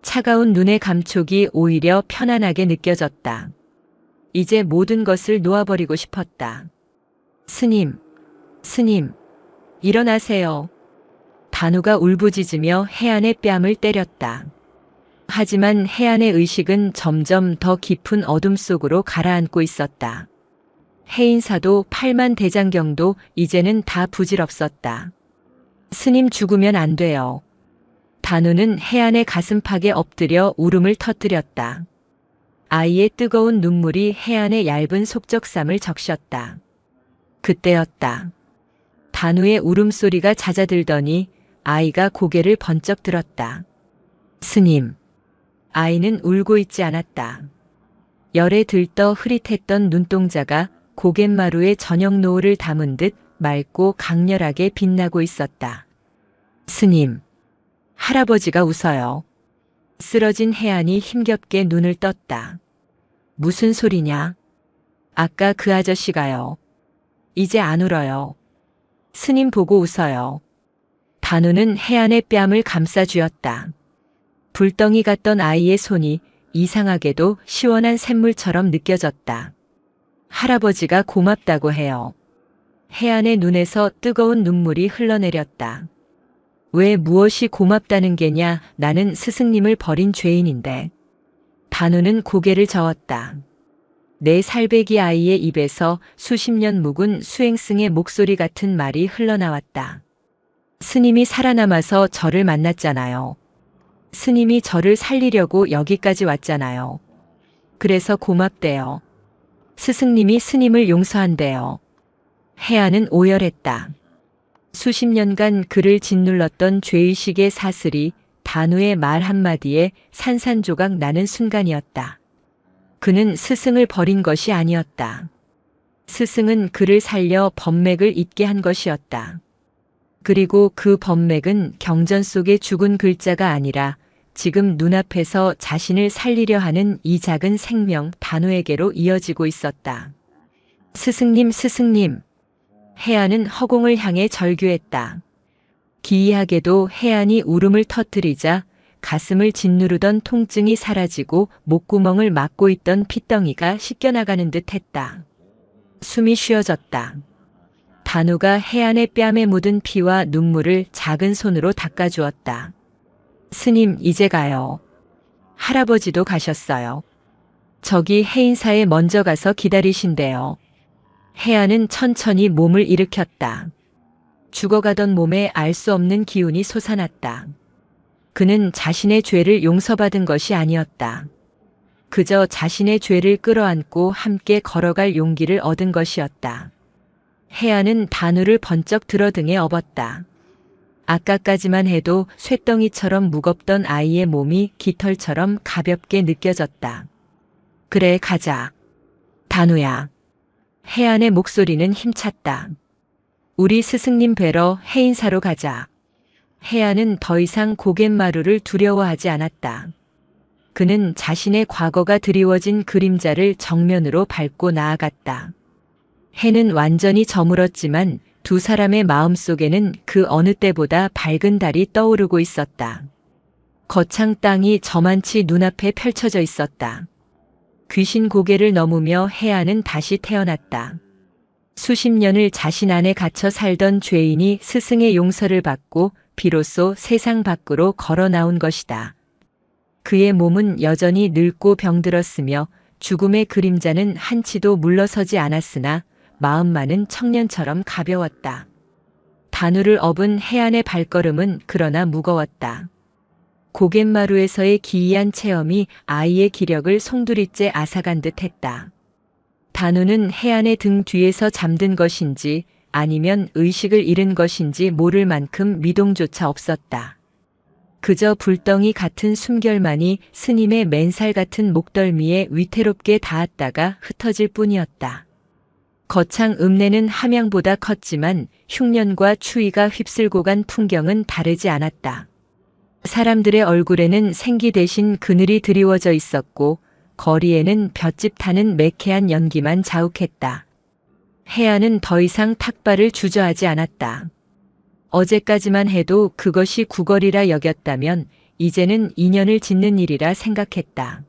차가운 눈의 감촉이 오히려 편안하게 느껴졌다. 이제 모든 것을 놓아버리고 싶었다. 스님, 일어나세요. 단우가 울부짖으며 해안의 뺨을 때렸다. 하지만 해안의 의식은 점점 더 깊은 어둠 속으로 가라앉고 있었다. 해인사도 팔만대장경도 이제는 다 부질없었다. 스님 죽으면 안 돼요. 단우는 해안의 가슴팍에 엎드려 울음을 터뜨렸다. 아이의 뜨거운 눈물이 해안의 얇은 속적삼을 적셨다. 그때였다. 단우의 울음소리가 잦아들더니 아이가 고개를 번쩍 들었다. 스님. 아이는 울고 있지 않았다. 열에 들떠 흐릿했던 눈동자가 고갯마루에 저녁 노을을 담은 듯 맑고 강렬하게 빛나고 있었다. 스님. 할아버지가 웃어요. 쓰러진 해안이 힘겹게 눈을 떴다. 무슨 소리냐? 아까 그 아저씨가요. 이제 안 울어요. 스님 보고 웃어요. 단우는 해안의 뺨을 감싸쥐었다. 불덩이 같던 아이의 손이 이상하게도 시원한 샘물처럼 느껴졌다. 할아버지가 고맙다고 해요. 해안의 눈에서 뜨거운 눈물이 흘러내렸다. 왜 무엇이 고맙다는 게냐? 나는 스승님을 버린 죄인인데. 단우는 고개를 저었다. 내 살배기 아이의 입에서 수십 년 묵은 수행승의 목소리 같은 말이 흘러나왔다. 스님이 살아남아서 저를 만났잖아요. 스님이 저를 살리려고 여기까지 왔잖아요. 그래서 고맙대요. 스승님이 스님을 용서한대요. 해안은 오열했다. 수십 년간 그를 짓눌렀던 죄의식의 사슬이 단우의 말 한마디에 산산조각 나는 순간이었다. 그는 스승을 버린 것이 아니었다. 스승은 그를 살려 법맥을 잊게 한 것이었다. 그리고 그 법맥은 경전 속의 죽은 글자가 아니라 지금 눈앞에서 자신을 살리려 하는 이 작은 생명 단우에게로 이어지고 있었다. 스승님, 스승님. 해안은 허공을 향해 절규했다. 기이하게도 해안이 울음을 터뜨리자 가슴을 짓누르던 통증이 사라지고 목구멍을 막고 있던 핏덩이가 씻겨나가는 듯 했다. 숨이 쉬어졌다. 단우가 해안의 뺨에 묻은 피와 눈물을 작은 손으로 닦아주었다. 스님, 이제 가요. 할아버지도 가셨어요. 저기 해인사에 먼저 가서 기다리신대요. 해안은 천천히 몸을 일으켰다. 죽어가던 몸에 알 수 없는 기운이 솟아났다. 그는 자신의 죄를 용서받은 것이 아니었다. 그저 자신의 죄를 끌어안고 함께 걸어갈 용기를 얻은 것이었다. 해안은 단우를 번쩍 들어 등에 업었다. 아까까지만 해도 쇳덩이처럼 무겁던 아이의 몸이 깃털처럼 가볍게 느껴졌다. 그래, 가자. 단우야. 해안의 목소리는 힘찼다. 우리 스승님 뵈러 해인사로 가자. 해안은 더 이상 고갯마루를 두려워하지 않았다. 그는 자신의 과거가 드리워진 그림자를 정면으로 밟고 나아갔다. 해는 완전히 저물었지만 두 사람의 마음속에는 그 어느 때보다 밝은 달이 떠오르고 있었다. 거창 땅이 저만치 눈앞에 펼쳐져 있었다. 귀신 고개를 넘으며 해안은 다시 태어났다. 수십 년을 자신 안에 갇혀 살던 죄인이 스승의 용서를 받고 비로소 세상 밖으로 걸어 나온 것이다. 그의 몸은 여전히 늙고 병들었으며 죽음의 그림자는 한치도 물러서지 않았으나 마음만은 청년처럼 가벼웠다. 단우를 업은 해안의 발걸음은 그러나 무거웠다. 고갯마루에서의 기이한 체험이 아이의 기력을 송두리째 앗아간 듯 했다. 단우는 해안의 등 뒤에서 잠든 것인지 아니면 의식을 잃은 것인지 모를 만큼 미동조차 없었다. 그저 불덩이 같은 숨결만이 스님의 맨살 같은 목덜미에 위태롭게 닿았다가 흩어질 뿐이었다. 거창 읍내는 함양보다 컸지만 흉년과 추위가 휩쓸고 간 풍경은 다르지 않았다. 사람들의 얼굴에는 생기 대신 그늘이 드리워져 있었고 거리에는 볏짚 타는 매캐한 연기만 자욱했다. 해안은 더 이상 탁발을 주저하지 않았다. 어제까지만 해도 그것이 구걸이라 여겼다면 이제는 인연을 짓는 일이라 생각했다.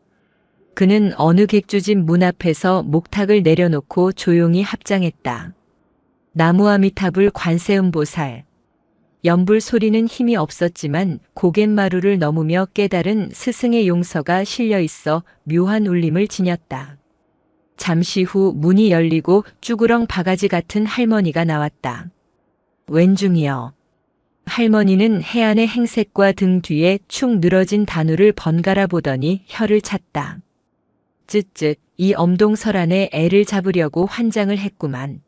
그는 어느 객주집 문 앞에서 목탁을 내려놓고 조용히 합장했다. 나무아미타불 관세음보살. 연불 소리는 힘이 없었지만 고갯마루를 넘으며 깨달은 스승의 용서가 실려 있어 묘한 울림을 지녔다. 잠시 후 문이 열리고 쭈그렁 바가지 같은 할머니가 나왔다. 왼중이여. 할머니는 해안의 행색과 등 뒤에 축 늘어진 단우를 번갈아 보더니 혀를 찼다. 쯧쯧, 이 엄동설안에 애를 잡으려고 환장을 했구만.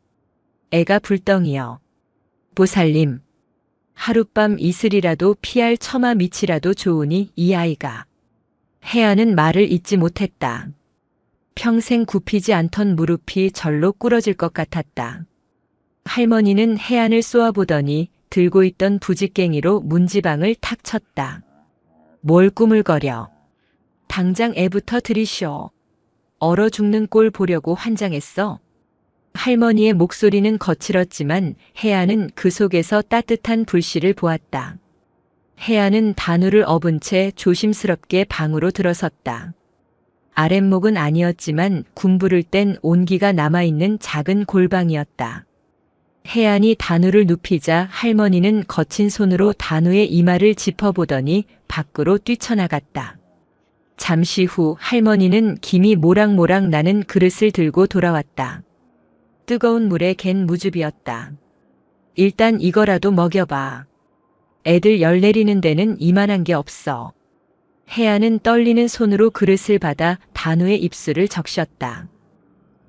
애가 불덩이여. 보살님. 하룻밤 이슬이라도 피할 처마 밑이라도 좋으니 이 아이가. 해안은 말을 잇지 못했다. 평생 굽히지 않던 무릎이 절로 꿇어질 것 같았다. 할머니는 해안을 쏘아보더니 들고 있던 부직갱이로 문지방을 탁 쳤다. 뭘 꾸물거려. 당장 애부터 들이쇼. 얼어 죽는 꼴 보려고 환장했어. 할머니의 목소리는 거칠었지만 해안은 그 속에서 따뜻한 불씨를 보았다. 해안은 단우를 업은 채 조심스럽게 방으로 들어섰다. 아랫목은 아니었지만 군부를 뗀 온기가 남아있는 작은 골방이었다. 해안이 단우를 눕히자 할머니는 거친 손으로 단우의 이마를 짚어보더니 밖으로 뛰쳐나갔다. 잠시 후 할머니는 김이 모락모락 나는 그릇을 들고 돌아왔다. 뜨거운 물에 갠 무즙이었다. 일단 이거라도 먹여봐. 애들 열 내리는 데는 이만한 게 없어. 해안은 떨리는 손으로 그릇을 받아 단우의 입술을 적셨다.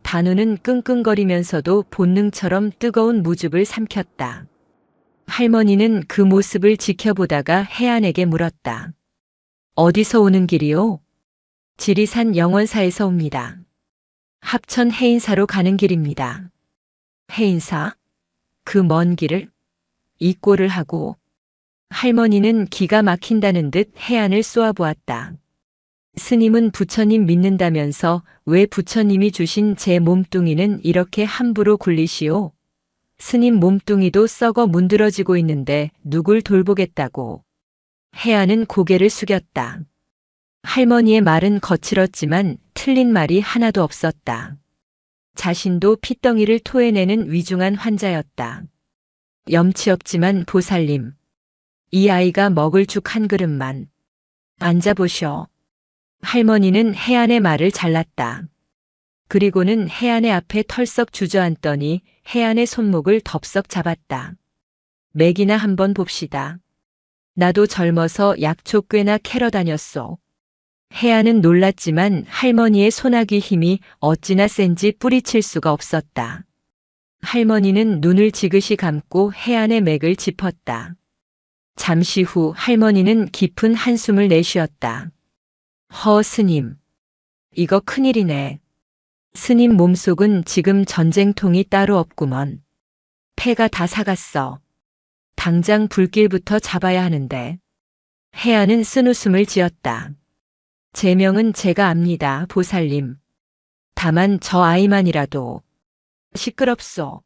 단우는 끙끙거리면서도 본능처럼 뜨거운 무즙을 삼켰다. 할머니는 그 모습을 지켜보다가 해안에게 물었다. 어디서 오는 길이요? 지리산 영원사에서 옵니다. 합천 해인사로 가는 길입니다. 해인사? 그 먼 길을? 이 꼴을 하고. 할머니는 기가 막힌다는 듯 해안을 쏘아보았다. 스님은 부처님 믿는다면서 왜 부처님이 주신 제 몸뚱이는 이렇게 함부로 굴리시오? 스님 몸뚱이도 썩어 문드러지고 있는데 누굴 돌보겠다고. 해안은 고개를 숙였다. 할머니의 말은 거칠었지만 틀린 말이 하나도 없었다. 자신도 핏덩이를 토해내는 위중한 환자였다. 염치 없지만 보살님. 이 아이가 먹을 죽 한 그릇만. 앉아보셔. 할머니는 해안의 말을 잘랐다. 그리고는 해안의 앞에 털썩 주저앉더니 해안의 손목을 덥석 잡았다. 맥이나 한번 봅시다. 나도 젊어서 약초 꽤나 캐러 다녔소. 해안은 놀랐지만 할머니의 소나기 힘이 어찌나 센지 뿌리칠 수가 없었다. 할머니는 눈을 지그시 감고 해안의 맥을 짚었다. 잠시 후 할머니는 깊은 한숨을 내쉬었다. 허 스님. 이거 큰일이네. 스님 몸속은 지금 전쟁통이 따로 없구먼. 폐가 다 사갔어. 당장 불길부터 잡아야 하는데. 해안은 쓴웃음을 지었다. 제 명은 제가 압니다, 보살님. 다만 저 아이만이라도. 시끄럽소.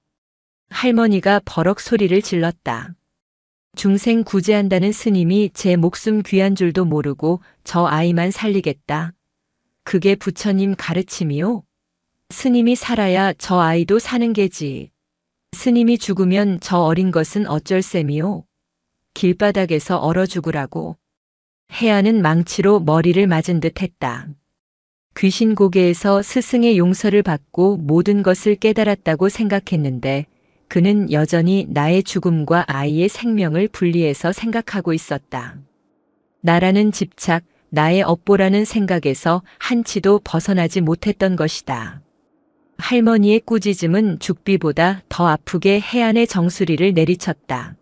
할머니가 버럭 소리를 질렀다. 중생 구제한다는 스님이 제 목숨 귀한 줄도 모르고 저 아이만 살리겠다. 그게 부처님 가르침이요? 스님이 살아야 저 아이도 사는 게지. 스님이 죽으면 저 어린 것은 어쩔 셈이요? 길바닥에서 얼어 죽으라고. 해안은 망치로 머리를 맞은 듯 했다. 귀신 고개에서 스승의 용서를 받고 모든 것을 깨달았다고 생각했는데 그는 여전히 나의 죽음과 아이의 생명을 분리해서 생각하고 있었다. 나라는 집착, 나의 업보라는 생각에서 한치도 벗어나지 못했던 것이다. 할머니의 꾸짖음은 죽비보다 더 아프게 해안의 정수리를 내리쳤다.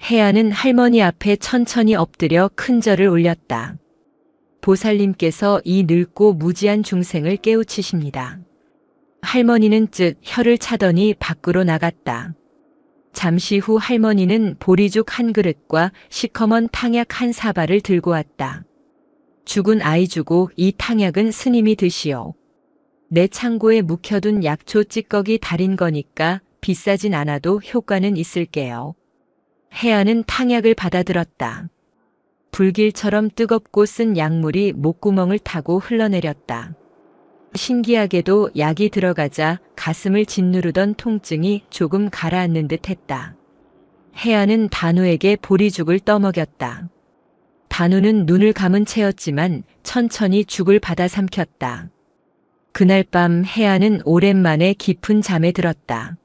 해안은 할머니 앞에 천천히 엎드려 큰 절을 올렸다. 보살님께서 이 늙고 무지한 중생을 깨우치십니다. 할머니는 쯧 혀를 차더니 밖으로 나갔다. 잠시 후 할머니는 보리죽 한 그릇과 시커먼 탕약 한 사발을 들고 왔다. 죽은 아이 주고 이 탕약은 스님이 드시오. 내 창고에 묵혀둔 약초 찌꺼기 달인 거니까 비싸진 않아도 효과는 있을게요. 해안은 탕약을 받아들었다. 불길처럼 뜨겁고 쓴 약물이 목구멍을 타고 흘러내렸다. 신기하게도 약이 들어가자 가슴을 짓누르던 통증이 조금 가라앉는 듯 했다. 해안은 단우에게 보리죽을 떠먹였다. 단우는 눈을 감은 채였지만 천천히 죽을 받아 삼켰다. 그날 밤 해안은 오랜만에 깊은 잠에 들었다.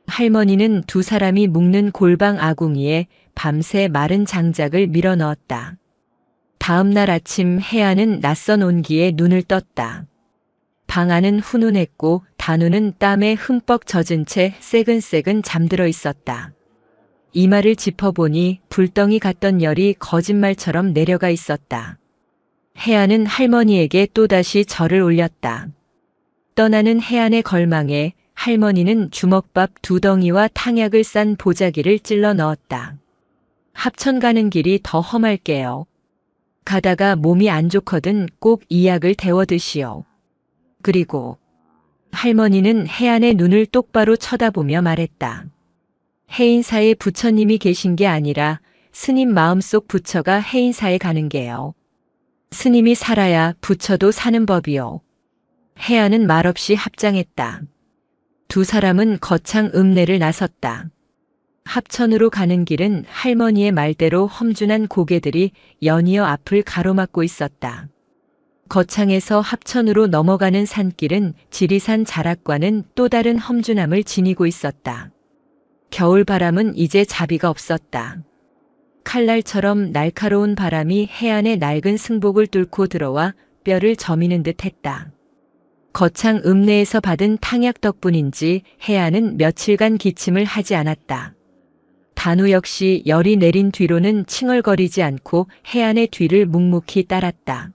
할머니는 두 사람이 묵는 골방 아궁이에 밤새 마른 장작을 밀어 넣었다. 다음 날 아침 해안은 낯선 온기에 눈을 떴다. 방 안은 훈훈했고 단우는 땀에 흠뻑 젖은 채 새근새근 잠들어 있었다. 이마를 짚어보니 불덩이 같던 열이 거짓말처럼 내려가 있었다. 해안은 할머니에게 또다시 절을 올렸다. 떠나는 해안의 걸망에 할머니는 주먹밥 2덩이와 탕약을 싼 보자기를 찔러 넣었다. 합천 가는 길이 더 험할게요. 가다가 몸이 안 좋거든 꼭 이 약을 데워 드시오. 그리고 할머니는 해안의 눈을 똑바로 쳐다보며 말했다. 해인사에 부처님이 계신 게 아니라 스님 마음속 부처가 해인사에 가는 게요. 스님이 살아야 부처도 사는 법이요. 해안은 말없이 합장했다. 두 사람은 거창 읍내를 나섰다. 합천으로 가는 길은 할머니의 말대로 험준한 고개들이 연이어 앞을 가로막고 있었다. 거창에서 합천으로 넘어가는 산길은 지리산 자락과는 또 다른 험준함을 지니고 있었다. 겨울바람은 이제 자비가 없었다. 칼날처럼 날카로운 바람이 해안의 낡은 승복을 뚫고 들어와 뼈를 저미는 듯 했다. 거창 읍내에서 받은 탕약 덕분인지 해안은 며칠간 기침을 하지 않았다. 단우 역시 열이 내린 뒤로는 칭얼거리지 않고 해안의 뒤를 묵묵히 따랐다.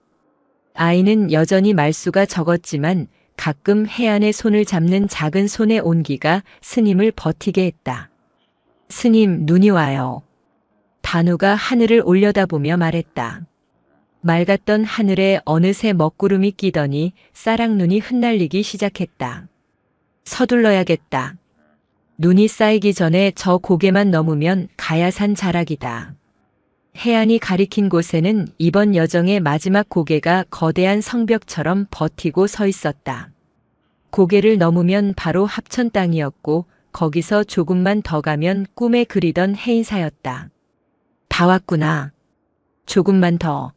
아이는 여전히 말수가 적었지만 가끔 해안의 손을 잡는 작은 손의 온기가 스님을 버티게 했다. 스님, 눈이 와요. 단우가 하늘을 올려다보며 말했다. 맑았던 하늘에 어느새 먹구름이 끼더니 싸락눈이 흩날리기 시작했다. 서둘러야겠다. 눈이 쌓이기 전에 저 고개만 넘으면 가야산 자락이다. 해안이 가리킨 곳에는 이번 여정의 마지막 고개가 거대한 성벽처럼 버티고 서 있었다. 고개를 넘으면 바로 합천 땅이었고 거기서 조금만 더 가면 꿈에 그리던 해인사였다. 다 왔구나. 조금만 더.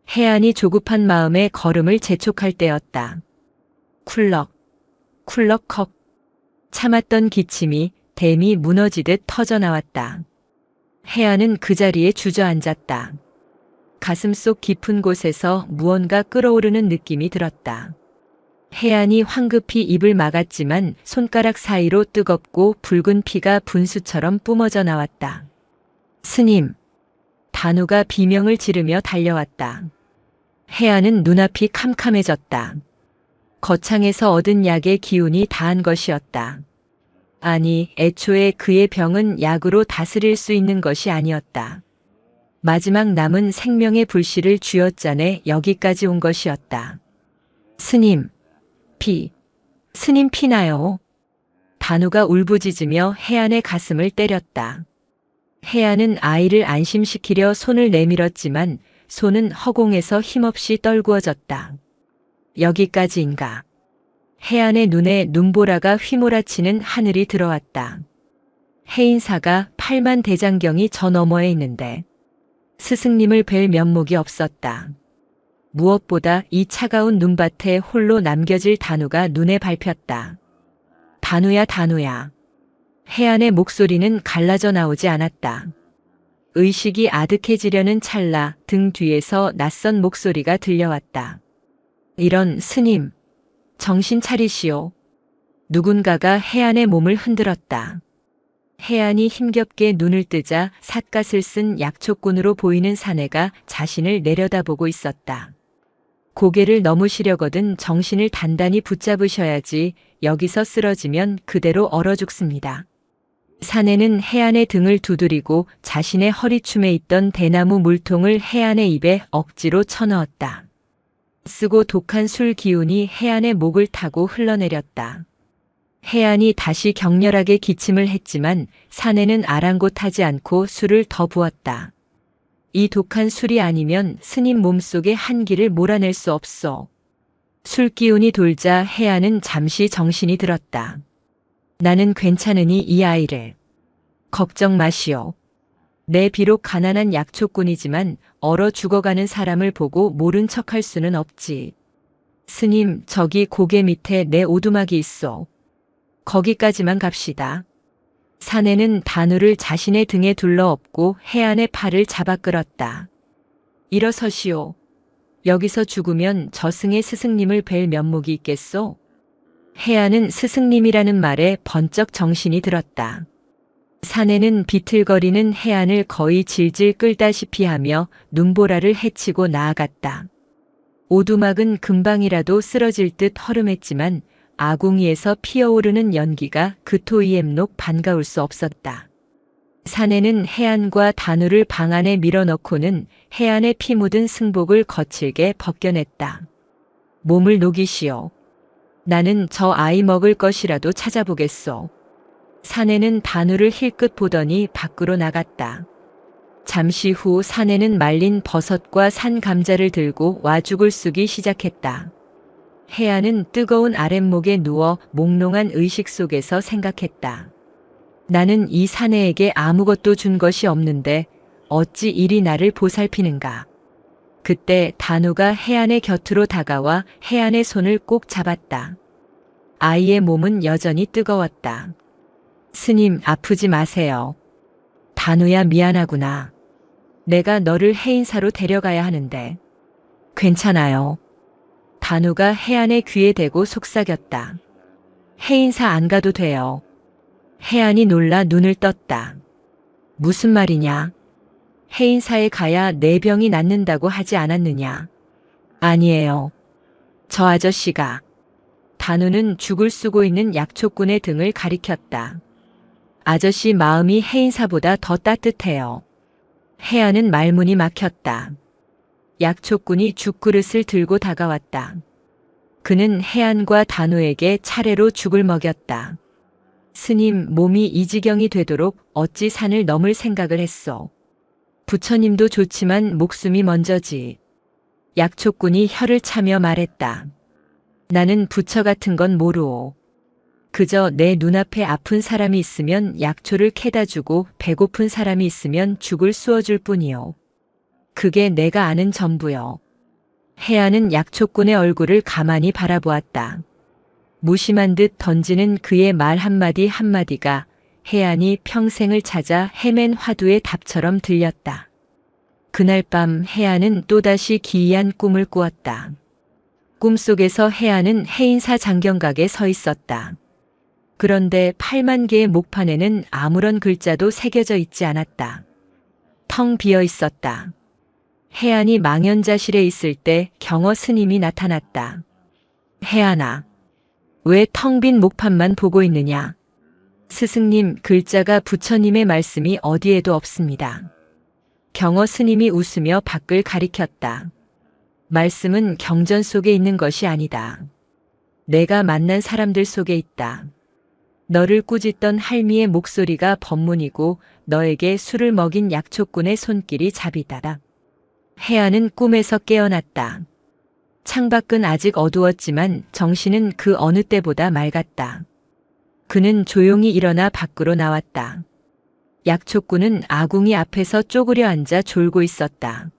해안이 조급한 마음에 걸음을 재촉할 때였다. 쿨럭, 쿨럭컥. 참았던 기침이 댐이 무너지듯 터져나왔다. 해안은 그 자리에 주저앉았다. 가슴속 깊은 곳에서 무언가 끓어오르는 느낌이 들었다. 해안이 황급히 입을 막았지만 손가락 사이로 뜨겁고 붉은 피가 분수처럼 뿜어져 나왔다. 스님! 단우가 비명을 지르며 달려왔다. 해안은 눈앞이 캄캄해졌다. 거창에서 얻은 약의 기운이 다한 것이었다. 아니, 애초에 그의 병은 약으로 다스릴 수 있는 것이 아니었다. 마지막 남은 생명의 불씨를 쥐어짜내 여기까지 온 것이었다. 스님, 스님 피나요? 단우가 울부짖으며 해안의 가슴을 때렸다. 해안은 아이를 안심시키려 손을 내밀었지만 손은 허공에서 힘없이 떨구어졌다. 여기까지인가. 해안의 눈에 눈보라가 휘몰아치는 하늘이 들어왔다. 해인사가 8만 대장경이 저 너머에 있는데 스승님을 뵐 면목이 없었다. 무엇보다 이 차가운 눈밭에 홀로 남겨질 단우가 눈에 밟혔다. 단우야, 단우야. 해안의 목소리는 갈라져 나오지 않았다. 의식이 아득해지려는 찰나 등 뒤에서 낯선 목소리가 들려왔다. 이런, 스님, 정신 차리시오. 누군가가 해안의 몸을 흔들었다. 해안이 힘겹게 눈을 뜨자 삿갓을 쓴 약초꾼으로 보이는 사내가 자신을 내려다보고 있었다. 고개를 넘으시려거든 정신을 단단히 붙잡으셔야지. 여기서 쓰러지면 그대로 얼어 죽습니다. 사내는 해안의 등을 두드리고 자신의 허리춤에 있던 대나무 물통을 해안의 입에 억지로 쳐넣었다. 쓰고 독한 술 기운이 해안의 목을 타고 흘러내렸다. 해안이 다시 격렬하게 기침을 했지만 사내는 아랑곳하지 않고 술을 더 부었다. 이 독한 술이 아니면 스님 몸속의 한기를 몰아낼 수 없어. 술 기운이 돌자 해안은 잠시 정신이 들었다. 나는 괜찮으니 이 아이를. 걱정 마시오. 내 비록 가난한 약초꾼이지만 얼어 죽어가는 사람을 보고 모른 척할 수는 없지. 스님, 저기 고개 밑에 내 오두막이 있어. 거기까지만 갑시다. 사내는 단우를 자신의 등에 둘러엎고 해안의 팔을 잡아 끌었다. 일어서시오. 여기서 죽으면 저승의 스승님을 뵐 면목이 있겠소? 해안은 스승님이라는 말에 번쩍 정신이 들었다. 사내는 비틀거리는 해안을 거의 질질 끌다시피 하며 눈보라를 헤치고 나아갔다. 오두막은 금방이라도 쓰러질 듯 허름했지만 아궁이에서 피어오르는 연기가 그 토이엠록 반가울 수 없었다. 사내는 해안과 단우를 방 안에 밀어넣고는 해안에 피 묻은 승복을 거칠게 벗겨냈다. 몸을 녹이시오. 나는 저 아이 먹을 것이라도 찾아보겠소. 사내는 단우를 힐끗 보더니 밖으로 나갔다. 잠시 후 사내는 말린 버섯과 산 감자를 들고 와죽을 쑤기 시작했다. 해안은 뜨거운 아랫목에 누워 몽롱한 의식 속에서 생각했다. 나는 이 사내에게 아무것도 준 것이 없는데 어찌 이리 나를 보살피는가. 그때 단우가 해안의 곁으로 다가와 해안의 손을 꼭 잡았다. 아이의 몸은 여전히 뜨거웠다. 스님, 아프지 마세요. 단우야, 미안하구나. 내가 너를 해인사로 데려가야 하는데. 괜찮아요. 단우가 해안의 귀에 대고 속삭였다. 해인사 안 가도 돼요. 해안이 놀라 눈을 떴다. 무슨 말이냐? 해인사에 가야 내 병이 낫는다고 하지 않았느냐? 아니에요. 저 아저씨가. 단우는 죽을 쓰고 있는 약초꾼의 등을 가리켰다. 아저씨 마음이 해인사보다 더 따뜻해요. 해안은 말문이 막혔다. 약초꾼이 죽그릇을 들고 다가왔다. 그는 해안과 단우에게 차례로 죽을 먹였다. 스님, 몸이 이 지경이 되도록 어찌 산을 넘을 생각을 했소. 부처님도 좋지만 목숨이 먼저지. 약초꾼이 혀를 차며 말했다. 나는 부처 같은 건 모르오. 그저 내 눈앞에 아픈 사람이 있으면 약초를 캐다 주고 배고픈 사람이 있으면 죽을 쑤어줄 뿐이요. 그게 내가 아는 전부요. 해안은 약초꾼의 얼굴을 가만히 바라보았다. 무심한 듯 던지는 그의 말 한마디 한마디가 해안이 평생을 찾아 헤맨 화두의 답처럼 들렸다. 그날 밤 해안은 또다시 기이한 꿈을 꾸었다. 꿈속에서 해안은 해인사 장경각에 서 있었다. 그런데 8만 개의 목판에는 아무런 글자도 새겨져 있지 않았다. 텅 비어 있었다. 해안이 망연자실에 있을 때 경어 스님이 나타났다. 해안아, 왜 텅 빈 목판만 보고 있느냐? 스승님, 글자가 부처님의 말씀이 어디에도 없습니다. 경어 스님이 웃으며 밖을 가리켰다. 말씀은 경전 속에 있는 것이 아니다. 내가 만난 사람들 속에 있다. 너를 꾸짖던 할미의 목소리가 법문이고 너에게 술을 먹인 약초꾼의 손길이 자비다라. 해안은 꿈에서 깨어났다. 창밖은 아직 어두웠지만 정신은 그 어느 때보다 맑았다. 그는 조용히 일어나 밖으로 나왔다. 약초꾼은 아궁이 앞에서 쪼그려 앉아 졸고 있었다.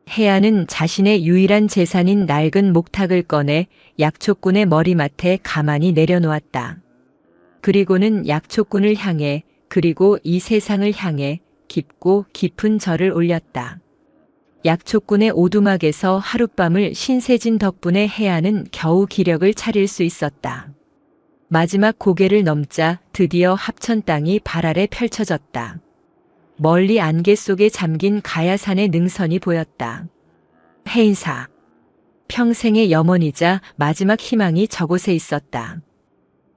해안은 자신의 유일한 재산인 낡은 목탁을 꺼내 약초꾼의 머리맡에 가만히 내려놓았다. 그리고는 약초꾼을 향해 그리고 이 세상을 향해 깊고 깊은 절을 올렸다. 약초꾼의 오두막에서 하룻밤을 신세진 덕분에 해안은 겨우 기력을 차릴 수 있었다. 마지막 고개를 넘자 드디어 합천 땅이 발 아래 펼쳐졌다. 멀리 안개 속에 잠긴 가야산의 능선이 보였다. 해인사. 평생의 염원이자 마지막 희망이 저곳에 있었다.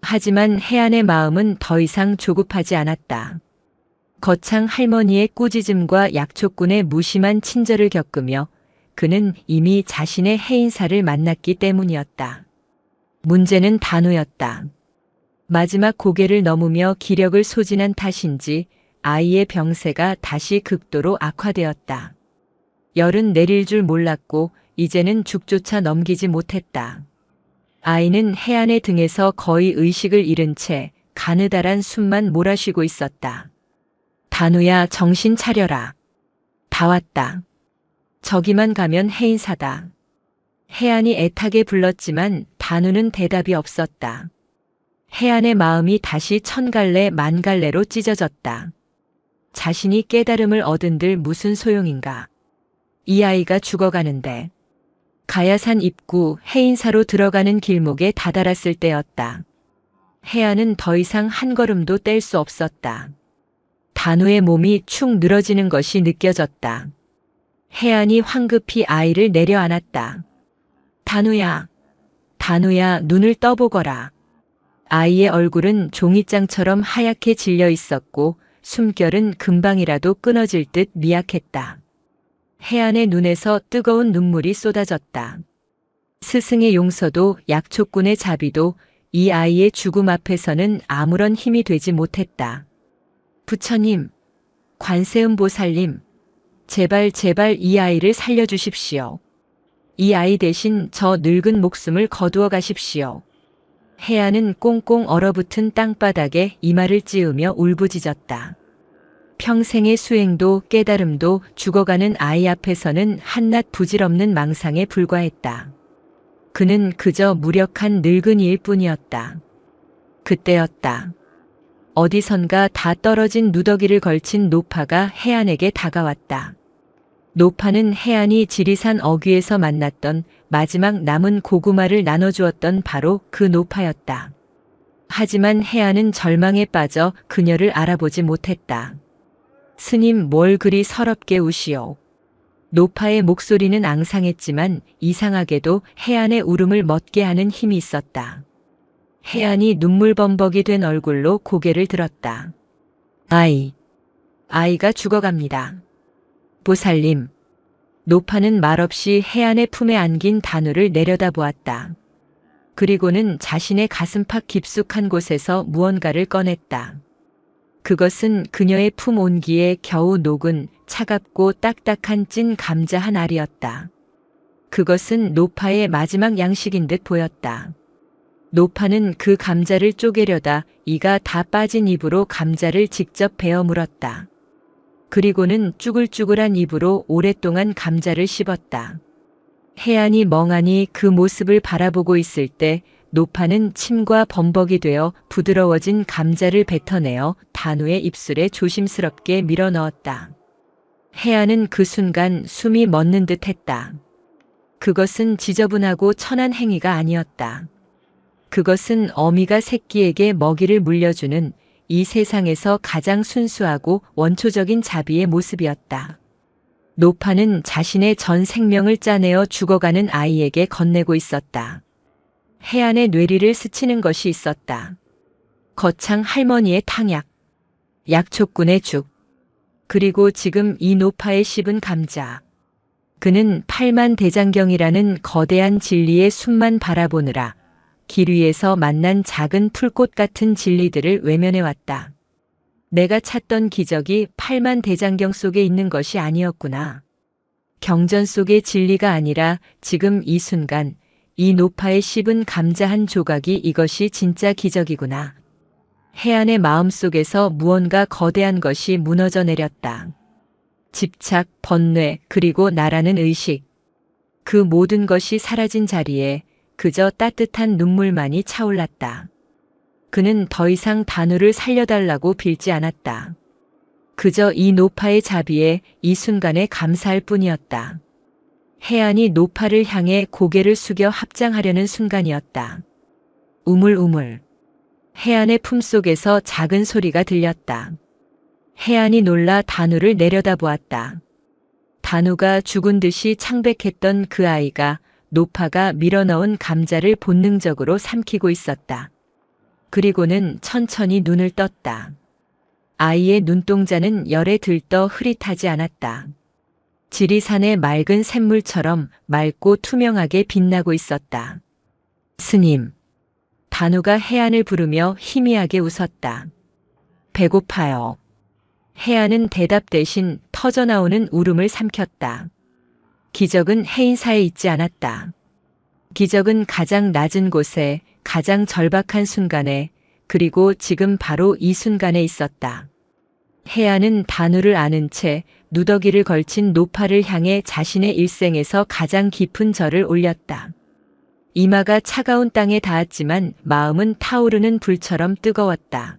하지만 해안의 마음은 더 이상 조급하지 않았다. 거창 할머니의 꾸짖음과 약초꾼의 무심한 친절을 겪으며 그는 이미 자신의 해인사를 만났기 때문이었다. 문제는 단우였다. 마지막 고개를 넘으며 기력을 소진한 탓인지 아이의 병세가 다시 극도로 악화되었다. 열은 내릴 줄 몰랐고 이제는 죽조차 넘기지 못했다. 아이는 해안의 등에서 거의 의식을 잃은 채 가느다란 숨만 몰아쉬고 있었다. 단우야, 정신 차려라. 다 왔다. 저기만 가면 해인사다. 해안이 애타게 불렀지만 단우는 대답이 없었다. 해안의 마음이 다시 천갈래 만갈래로 찢어졌다. 자신이 깨달음을 얻은들 무슨 소용인가. 이 아이가 죽어가는데. 가야산 입구 해인사로 들어가는 길목에 다다랐을 때였다. 해안은 더 이상 한 걸음도 뗄 수 없었다. 단우의 몸이 축 늘어지는 것이 느껴졌다. 해안이 황급히 아이를 내려안았다. 단우야, 단우야, 눈을 떠보거라. 아이의 얼굴은 종이장처럼 하얗게 질려 있었고 숨결은 금방이라도 끊어질 듯 미약했다. 해안의 눈에서 뜨거운 눈물이 쏟아졌다. 스승의 용서도 약초꾼의 자비도 이 아이의 죽음 앞에서는 아무런 힘이 되지 못했다. 부처님, 관세음보살님, 제발 제발 이 아이를 살려주십시오. 이 아이 대신 저 늙은 목숨을 거두어 가십시오. 해안은 꽁꽁 얼어붙은 땅바닥에 이마를 찌으며 울부짖었다. 평생의 수행도 깨달음도 죽어가는 아이 앞에서는 한낱 부질없는 망상에 불과했다. 그는 그저 무력한 늙은이일 뿐이었다. 그때였다. 어디선가 다 떨어진 누더기를 걸친 노파가 해안에게 다가왔다. 노파는 해안이 지리산 어귀에서 만났던 마지막 남은 고구마를 나눠주었던 바로 그 노파였다. 하지만 해안은 절망에 빠져 그녀를 알아보지 못했다. 스님, 뭘 그리 서럽게 우시오. 노파의 목소리는 앙상했지만 이상하게도 해안의 울음을 멎게 하는 힘이 있었다. 해안이 눈물범벅이 된 얼굴로 고개를 들었다. 아이가 죽어갑니다. 보살님. 노파는 말없이 해안의 품에 안긴 단우를 내려다보았다. 그리고는 자신의 가슴팍 깊숙한 곳에서 무언가를 꺼냈다. 그것은 그녀의 품 온기에 겨우 녹은 차갑고 딱딱한 찐 감자 한 알이었다. 그것은 노파의 마지막 양식인 듯 보였다. 노파는 그 감자를 쪼개려다 이가 다 빠진 입으로 감자를 직접 베어 물었다. 그리고는 쭈글쭈글한 입으로 오랫동안 감자를 씹었다. 해안이 멍하니 그 모습을 바라보고 있을 때 노파는 침과 범벅이 되어 부드러워진 감자를 뱉어내어 단우의 입술에 조심스럽게 밀어넣었다. 해안은 그 순간 숨이 멎는 듯 했다. 그것은 지저분하고 천한 행위가 아니었다. 그것은 어미가 새끼에게 먹이를 물려주는 이 세상에서 가장 순수하고 원초적인 자비의 모습이었다. 노파는 자신의 전 생명을 짜내어 죽어가는 아이에게 건네고 있었다. 해안의 뇌리를 스치는 것이 있었다. 거창 할머니의 탕약, 약초꾼의 죽, 그리고 지금 이 노파의 씹은 감자. 그는 팔만대장경이라는 거대한 진리의 숲만 바라보느라 길 위에서 만난 작은 풀꽃 같은 진리들을 외면해왔다. 내가 찾던 기적이 팔만대장경 속에 있는 것이 아니었구나. 경전 속의 진리가 아니라 지금 이 순간 이 노파의 씹은 감자 한 조각이 이것이 진짜 기적이구나. 해안의 마음속에서 무언가 거대한 것이 무너져 내렸다. 집착, 번뇌, 그리고 나라는 의식. 그 모든 것이 사라진 자리에 그저 따뜻한 눈물만이 차올랐다. 그는 더 이상 단우를 살려달라고 빌지 않았다. 그저 이 노파의 자비에 이 순간에 감사할 뿐이었다. 해안이 노파를 향해 고개를 숙여 합장하려는 순간이었다. 우물우물. 해안의 품속에서 작은 소리가 들렸다. 해안이 놀라 단우를 내려다보았다. 단우가 죽은 듯이 창백했던 그 아이가 노파가 밀어넣은 감자를 본능적으로 삼키고 있었다. 그리고는 천천히 눈을 떴다. 아이의 눈동자는 열에 들떠 흐릿하지 않았다. 지리산의 맑은 샘물처럼 맑고 투명하게 빛나고 있었다. 스님. 단우가 해안을 부르며 희미하게 웃었다. 배고파요. 해안은 대답 대신 터져나오는 울음을 삼켰다. 기적은 해인사에 있지 않았다. 기적은 가장 낮은 곳에, 가장 절박한 순간에, 그리고 지금 바로 이 순간에 있었다. 해안은 단우를 아는 채 누더기를 걸친 노파를 향해 자신의 일생에서 가장 깊은 절을 올렸다. 이마가 차가운 땅에 닿았지만 마음은 타오르는 불처럼 뜨거웠다.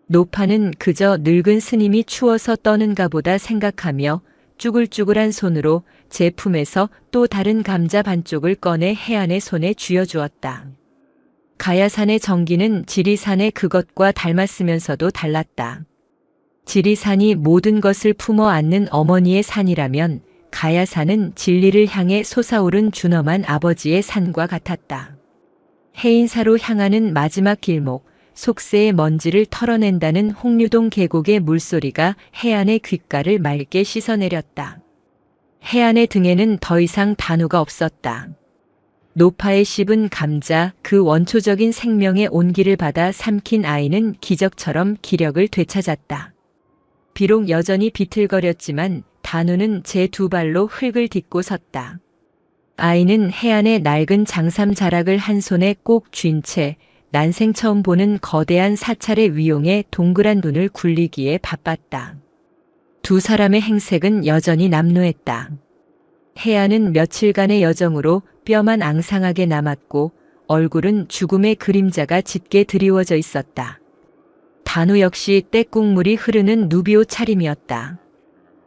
노파는 그저 늙은 스님이 추워서 떠는가 보다 생각하며 쭈글쭈글한 손으로 제 품에서 또 다른 감자 반쪽을 꺼내 해안의 손에 쥐어주었다. 가야산의 정기는 지리산의 그것과 닮았으면서도 달랐다. 지리산이 모든 것을 품어 안는 어머니의 산이라면 가야산은 진리를 향해 솟아오른 준엄한 아버지의 산과 같았다. 해인사로 향하는 마지막 길목, 속세의 먼지를 털어낸다는 홍류동 계곡의 물소리가 해안의 귓가를 맑게 씻어내렸다. 해안의 등에는 더 이상 단우가 없었다. 노파에 씹은 감자, 그 원초적인 생명의 온기를 받아 삼킨 아이는 기적처럼 기력을 되찾았다. 비록 여전히 비틀거렸지만 단우는 제 두 발로 흙을 딛고 섰다. 아이는 해안의 낡은 장삼 자락을 한 손에 꼭 쥔 채 난생 처음 보는 거대한 사찰의 위용에 동그란 눈을 굴리기에 바빴다. 두 사람의 행색은 여전히 남루했다. 해안은 며칠간의 여정으로 뼈만 앙상하게 남았고 얼굴은 죽음의 그림자가 짙게 드리워져 있었다. 단우 역시 때국물이 흐르는 누비옷 차림이었다.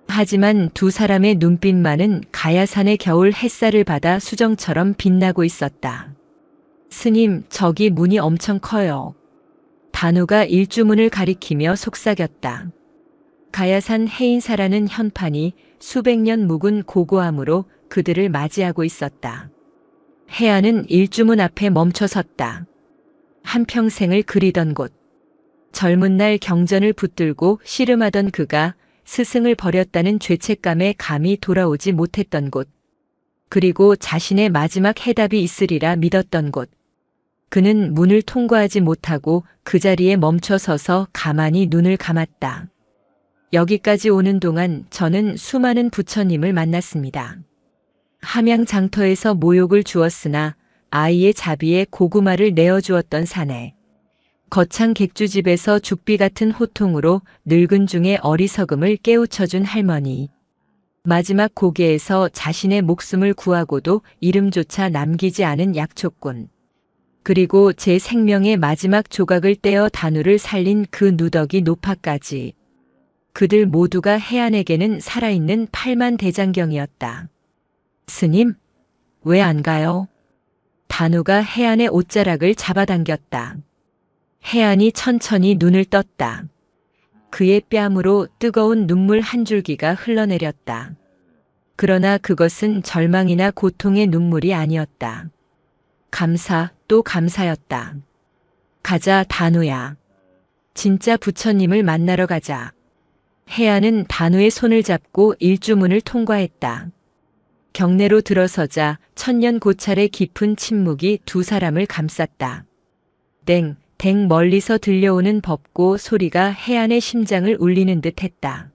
하지만 두 사람의 눈빛만은 가야산의 겨울 햇살을 받아 수정처럼 빛나고 있었다. 스님, 저기 문이 엄청 커요. 단우가 일주문을 가리키며 속삭였다. 가야산 해인사라는 현판이 수백 년 묵은 고고함으로 그들을 맞이하고 있었다. 해안은 일주문 앞에 멈춰 섰다. 한평생을 그리던 곳. 젊은 날 경전을 붙들고 씨름하던 그가 스승을 버렸다는 죄책감에 감히 돌아오지 못했던 곳. 그리고 자신의 마지막 해답이 있으리라 믿었던 곳. 그는 문을 통과하지 못하고 그 자리에 멈춰 서서 가만히 눈을 감았다. 여기까지 오는 동안 저는 수많은 부처님을 만났습니다. 함양장터에서 모욕을 주었으나 아이의 자비에 고구마를 내어주었던 사내. 거창 객주집에서 죽비 같은 호통으로 늙은 중의 어리석음을 깨우쳐준 할머니. 마지막 고개에서 자신의 목숨을 구하고도 이름조차 남기지 않은 약초꾼. 그리고 제 생명의 마지막 조각을 떼어 단우를 살린 그 누더기 노파까지. 그들 모두가 해안에게는 살아있는 팔만대장경이었다. 스님, 왜 안 가요? 단우가 해안의 옷자락을 잡아당겼다. 해안이 천천히 눈을 떴다. 그의 뺨으로 뜨거운 눈물 한 줄기가 흘러내렸다. 그러나 그것은 절망이나 고통의 눈물이 아니었다. 감사, 또 감사였다. 가자, 단우야. 진짜 부처님을 만나러 가자. 해안은 단우의 손을 잡고 일주문을 통과했다. 경내로 들어서자 천년 고찰의 깊은 침묵이 두 사람을 감쌌다. 땡, 댕 멀리서 들려오는 법고 소리가 해안의 심장을 울리는 듯 했다.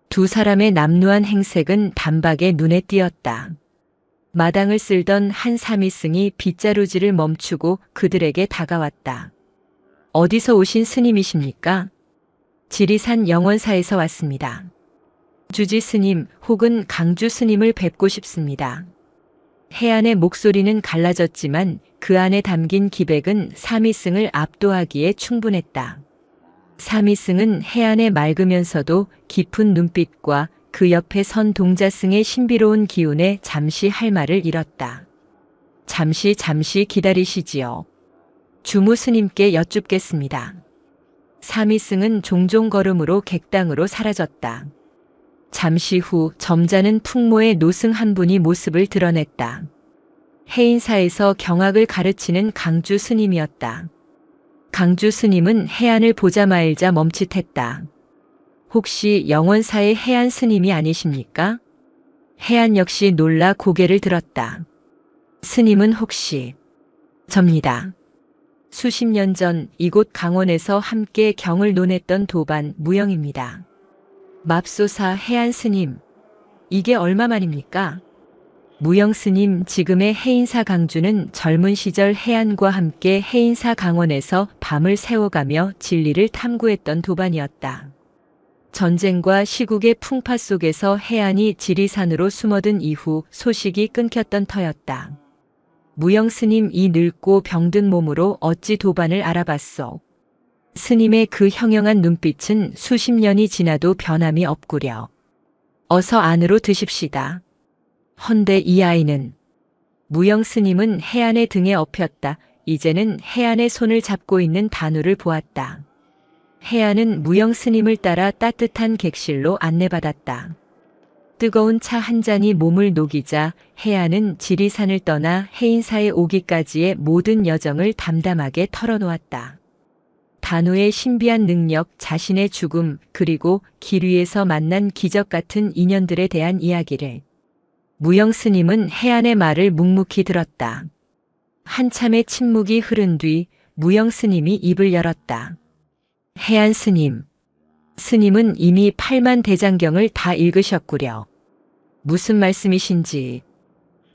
두 사람의 남루한 행색은 단박에 눈에 띄었다. 마당을 쓸던 한 사미승이 빗자루질을 멈추고 그들에게 다가왔다. 어디서 오신 스님이십니까? 지리산 영원사에서 왔습니다. 주지 스님 혹은 강주 스님을 뵙고 싶습니다. 해안의 목소리는 갈라졌지만 그 안에 담긴 기백은 사미승을 압도하기에 충분했다. 사미승은 해안의 맑으면서도 깊은 눈빛과 그 옆에 선 동자승의 신비로운 기운에 잠시 할 말을 잃었다. 잠시 기다리시지요. 주무 스님께 여쭙겠습니다. 사미승은 종종 걸음으로 객당으로 사라졌다. 잠시 후 점잖은 풍모의 노승 한 분이 모습을 드러냈다. 해인사에서 경악을 가르치는 강주 스님이었다. 강주 스님은 해안을 보자 말자 멈칫했다. 혹시 영원사의 해안 스님이 아니십니까? 해안 역시 놀라 고개를 들었다. 스님은 혹시? 접니다. 수십 년 전 이곳 강원에서 함께 경을 논했던 도반 무영입니다. 맙소사 해안 스님, 이게 얼마 만입니까? 무영 스님, 지금의 해인사 강주는 젊은 시절 해안과 함께 해인사 강원에서 밤을 새워가며 진리를 탐구했던 도반이었다. 전쟁과 시국의 풍파 속에서 해안이 지리산으로 숨어든 이후 소식이 끊겼던 터였다. 무영 스님 이 늙고 병든 몸으로 어찌 도반을 알아봤소. 스님의 그 형형한 눈빛은 수십 년이 지나도 변함이 없구려. 어서 안으로 드십시다. 헌데 이 아이는. 무영 스님은 해안의 등에 엎였다. 이제는 해안의 손을 잡고 있는 단우를 보았다. 해안은 무영 스님을 따라 따뜻한 객실로 안내받았다. 뜨거운 차 한 잔이 몸을 녹이자 해안은 지리산을 떠나 해인사에 오기까지의 모든 여정을 담담하게 털어놓았다. 단우의 신비한 능력, 자신의 죽음, 그리고 길 위에서 만난 기적 같은 인연들에 대한 이야기를. 무영 스님은 해안의 말을 묵묵히 들었다. 한참의 침묵이 흐른 뒤 무영 스님이 입을 열었다. 해안 스님. 스님은 이미 8만 대장경을 다 읽으셨구려. 무슨 말씀이신지.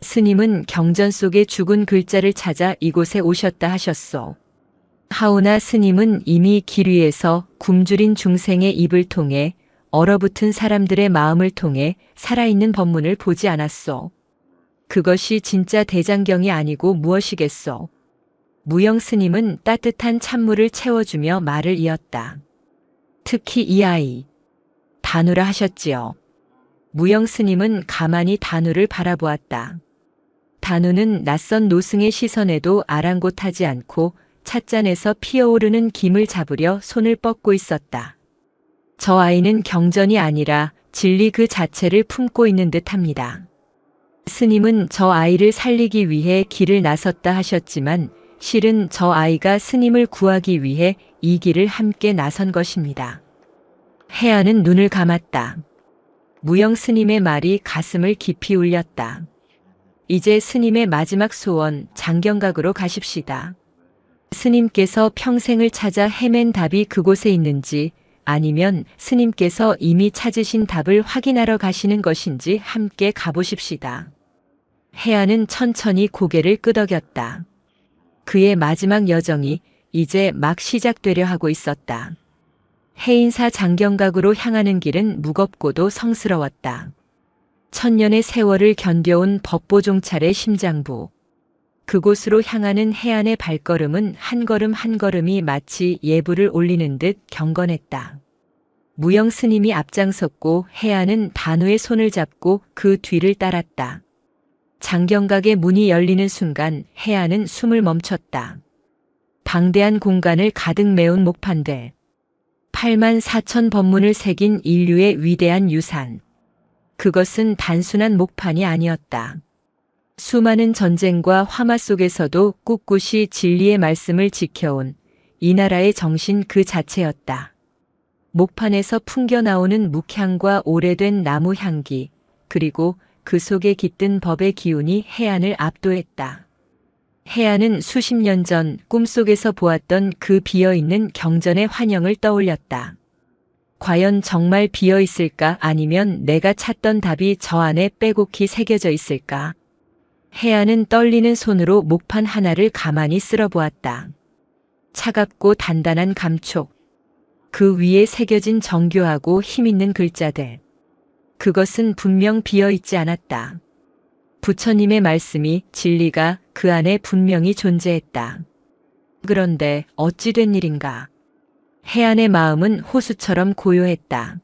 스님은 경전 속의 죽은 글자를 찾아 이곳에 오셨다 하셨소. 하오나 스님은 이미 길 위에서 굶주린 중생의 입을 통해 얼어붙은 사람들의 마음을 통해 살아있는 법문을 보지 않았소. 그것이 진짜 대장경이 아니고 무엇이겠소. 무영 스님은 따뜻한 찬물을 채워주며 말을 이었다. 특히 이 아이. 단우라 하셨지요. 무영 스님은 가만히 단우를 바라보았다. 단우는 낯선 노승의 시선에도 아랑곳하지 않고 찻잔에서 피어오르는 김을 잡으려 손을 뻗고 있었다. 저 아이는 경전이 아니라 진리 그 자체를 품고 있는 듯합니다. 스님은 저 아이를 살리기 위해 길을 나섰다 하셨지만 실은 저 아이가 스님을 구하기 위해 이 길을 함께 나선 것입니다. 해안은 눈을 감았다. 무영 스님의 말이 가슴을 깊이 울렸다. 이제 스님의 마지막 소원 장경각으로 가십시다. 스님께서 평생을 찾아 헤맨 답이 그곳에 있는지 아니면 스님께서 이미 찾으신 답을 확인하러 가시는 것인지 함께 가보십시다. 해안은 천천히 고개를 끄덕였다. 그의 마지막 여정이 이제 막 시작되려 하고 있었다. 해인사 장경각으로 향하는 길은 무겁고도 성스러웠다. 천년의 세월을 견뎌온 법보종찰의 심장부. 그곳으로 향하는 해안의 발걸음은 한 걸음 한 걸음이 마치 예불을 올리는 듯 경건했다. 무영 스님이 앞장섰고 해안은 단우의 손을 잡고 그 뒤를 따랐다. 장경각의 문이 열리는 순간 해안은 숨을 멈췄다. 방대한 공간을 가득 메운 목판들. 8만 4천 법문을 새긴 인류의 위대한 유산. 그것은 단순한 목판이 아니었다. 수많은 전쟁과 화마 속에서도 꿋꿋이 진리의 말씀을 지켜온 이 나라의 정신 그 자체였다. 목판에서 풍겨나오는 묵향과 오래된 나무 향기, 그리고 그 속에 깃든 법의 기운이 해안을 압도했다. 해안은 수십 년 전 꿈속에서 보았던 그 비어있는 경전의 환영을 떠올렸다. 과연 정말 비어있을까 아니면 내가 찾던 답이 저 안에 빼곡히 새겨져 있을까? 해안은 떨리는 손으로 목판 하나를 가만히 쓸어보았다. 차갑고 단단한 감촉. 그 위에 새겨진 정교하고 힘있는 글자들. 그것은 분명 비어있지 않았다. 부처님의 말씀이 진리가 그 안에 분명히 존재했다. 그런데 어찌 된 일인가? 해안의 마음은 호수처럼 고요했다.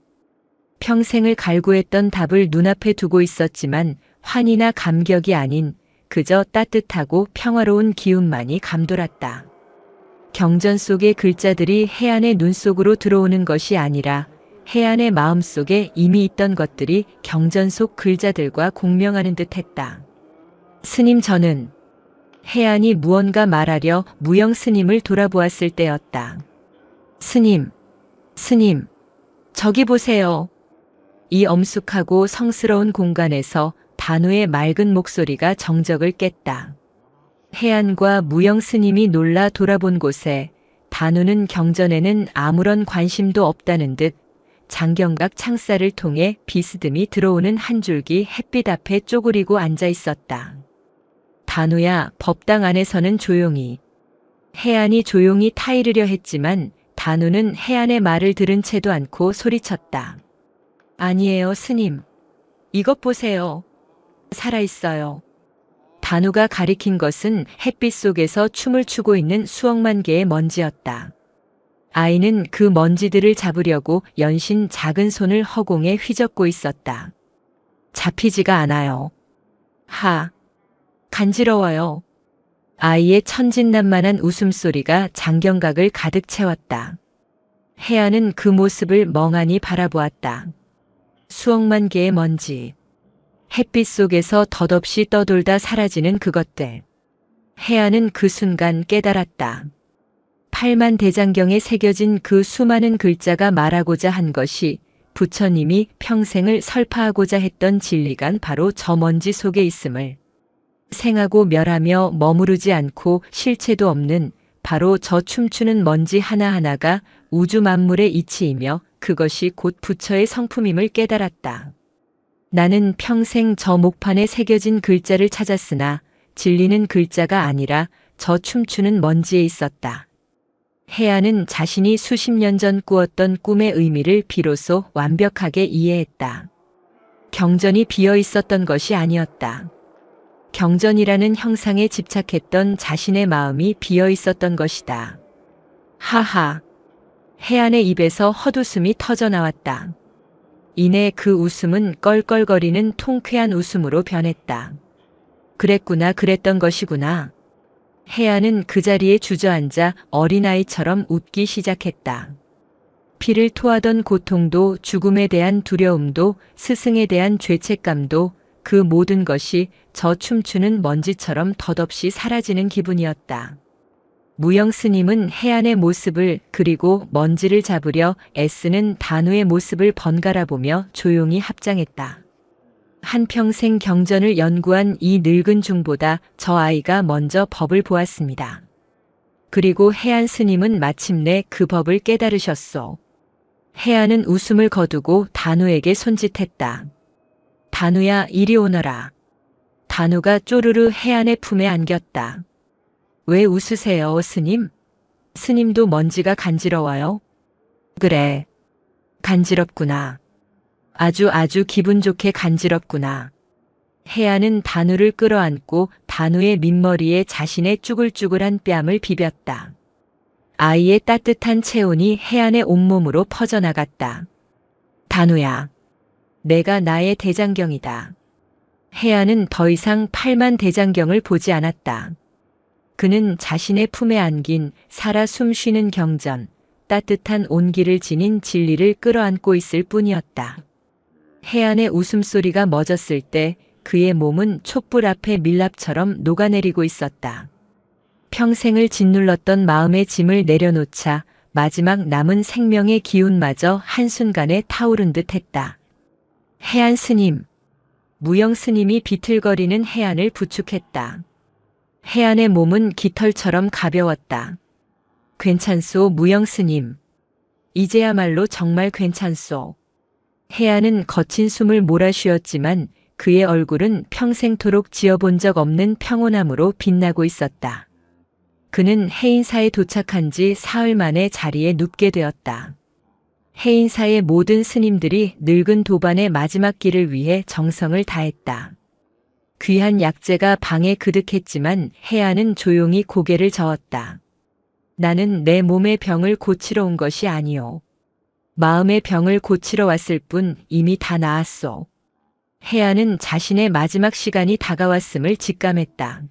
평생을 갈구했던 답을 눈앞에 두고 있었지만 환희나 감격이 아닌 그저 따뜻하고 평화로운 기운만이 감돌았다. 경전 속의 글자들이 해안의 눈 속으로 들어오는 것이 아니라 해안의 마음 속에 이미 있던 것들이 경전 속 글자들과 공명하는 듯했다. 스님 저는 해안이 무언가 말하려 무영 스님을 돌아보았을 때였다. 스님, 스님, 저기 보세요. 이 엄숙하고 성스러운 공간에서 단우의 맑은 목소리가 정적을 깼다. 해안과 무영 스님이 놀라 돌아본 곳에 단우는 경전에는 아무런 관심도 없다는 듯 장경각 창살을 통해 비스듬히 들어오는 한 줄기 햇빛 앞에 쪼그리고 앉아 있었다. 단우야, 법당 안에서는 조용히. 해안이 조용히 타이르려 했지만 단우는 해안의 말을 들은 채도 않고 소리쳤다. 아니에요, 스님. 이것 보세요. 살아있어요. 단우가 가리킨 것은 햇빛 속에서 춤을 추고 있는 수억만 개의 먼지였다. 아이는 그 먼지들을 잡으려고 연신 작은 손을 허공에 휘젓고 있었다. 잡히지가 않아요. 하. 간지러워요. 아이의 천진난만한 웃음소리가 장경각을 가득 채웠다. 해안은 그 모습을 멍하니 바라보았다. 수억만 개의 먼지. 햇빛 속에서 덧없이 떠돌다 사라지는 그것들. 해안은 그 순간 깨달았다. 팔만대장경에 새겨진 그 수많은 글자가 말하고자 한 것이 부처님이 평생을 설파하고자 했던 진리가 바로 저 먼지 속에 있음을. 생하고 멸하며 머무르지 않고 실체도 없는 바로 저 춤추는 먼지 하나하나가 우주 만물의 이치이며 그것이 곧 부처의 성품임을 깨달았다. 나는 평생 저 목판에 새겨진 글자를 찾았으나 진리는 글자가 아니라 저 춤추는 먼지에 있었다. 해안은 자신이 수십 년 전 꾸었던 꿈의 의미를 비로소 완벽하게 이해했다. 경전이 비어 있었던 것이 아니었다. 경전이라는 형상에 집착했던 자신의 마음이 비어 있었던 것이다. 하하. 해안의 입에서 헛웃음이 터져 나왔다. 이내 그 웃음은 껄껄거리는 통쾌한 웃음으로 변했다. 그랬구나, 그랬던 것이구나. 해안은 그 자리에 주저앉아 어린아이처럼 웃기 시작했다. 피를 토하던 고통도 죽음에 대한 두려움도 스승에 대한 죄책감도 그 모든 것이 저 춤추는 먼지처럼 덧없이 사라지는 기분이었다. 무영 스님은 해안의 모습을 그리고 먼지를 잡으려 애쓰는 단우의 모습을 번갈아 보며 조용히 합장했다. 한평생 경전을 연구한 이 늙은 중보다 저 아이가 먼저 법을 보았습니다. 그리고 해안 스님은 마침내 그 법을 깨달으셨소. 해안은 웃음을 거두고 단우에게 손짓했다. 단우야, 이리 오너라. 단우가 쪼르르 해안의 품에 안겼다. 왜 웃으세요, 스님? 스님도 먼지가 간지러워요? 그래. 간지럽구나. 아주 기분 좋게 간지럽구나. 해안은 단우를 끌어안고 단우의 민머리에 자신의 쭈글쭈글한 뺨을 비볐다. 아이의 따뜻한 체온이 해안의 온몸으로 퍼져나갔다. 단우야. 내가 나의 대장경이다. 해안은 더 이상 팔만대장경을 보지 않았다. 그는 자신의 품에 안긴 살아 숨쉬는 경전, 따뜻한 온기를 지닌 진리를 끌어안고 있을 뿐이었다. 해안의 웃음소리가 멎었을 때 그의 몸은 촛불 앞에 밀랍처럼 녹아내리고 있었다. 평생을 짓눌렀던 마음의 짐을 내려놓자 마지막 남은 생명의 기운마저 한순간에 타오른 듯 했다. 해안 스님. 무영 스님이 비틀거리는 해안을 부축했다. 해안의 몸은 깃털처럼 가벼웠다. 괜찮소, 무영 스님. 이제야말로 정말 괜찮소. 해안은 거친 숨을 몰아쉬었지만 그의 얼굴은 평생토록 지어본 적 없는 평온함으로 빛나고 있었다. 그는 해인사에 도착한 지 사흘 만에 자리에 눕게 되었다. 해인사의 모든 스님들이 늙은 도반의 마지막 길을 위해 정성을 다했다. 귀한 약재가 방에 그득했지만 해안은 조용히 고개를 저었다. 나는 내 몸의 병을 고치러 온 것이 아니오. 마음의 병을 고치러 왔을 뿐 이미 다 나았소. 해안은 자신의 마지막 시간이 다가왔음을 직감했다.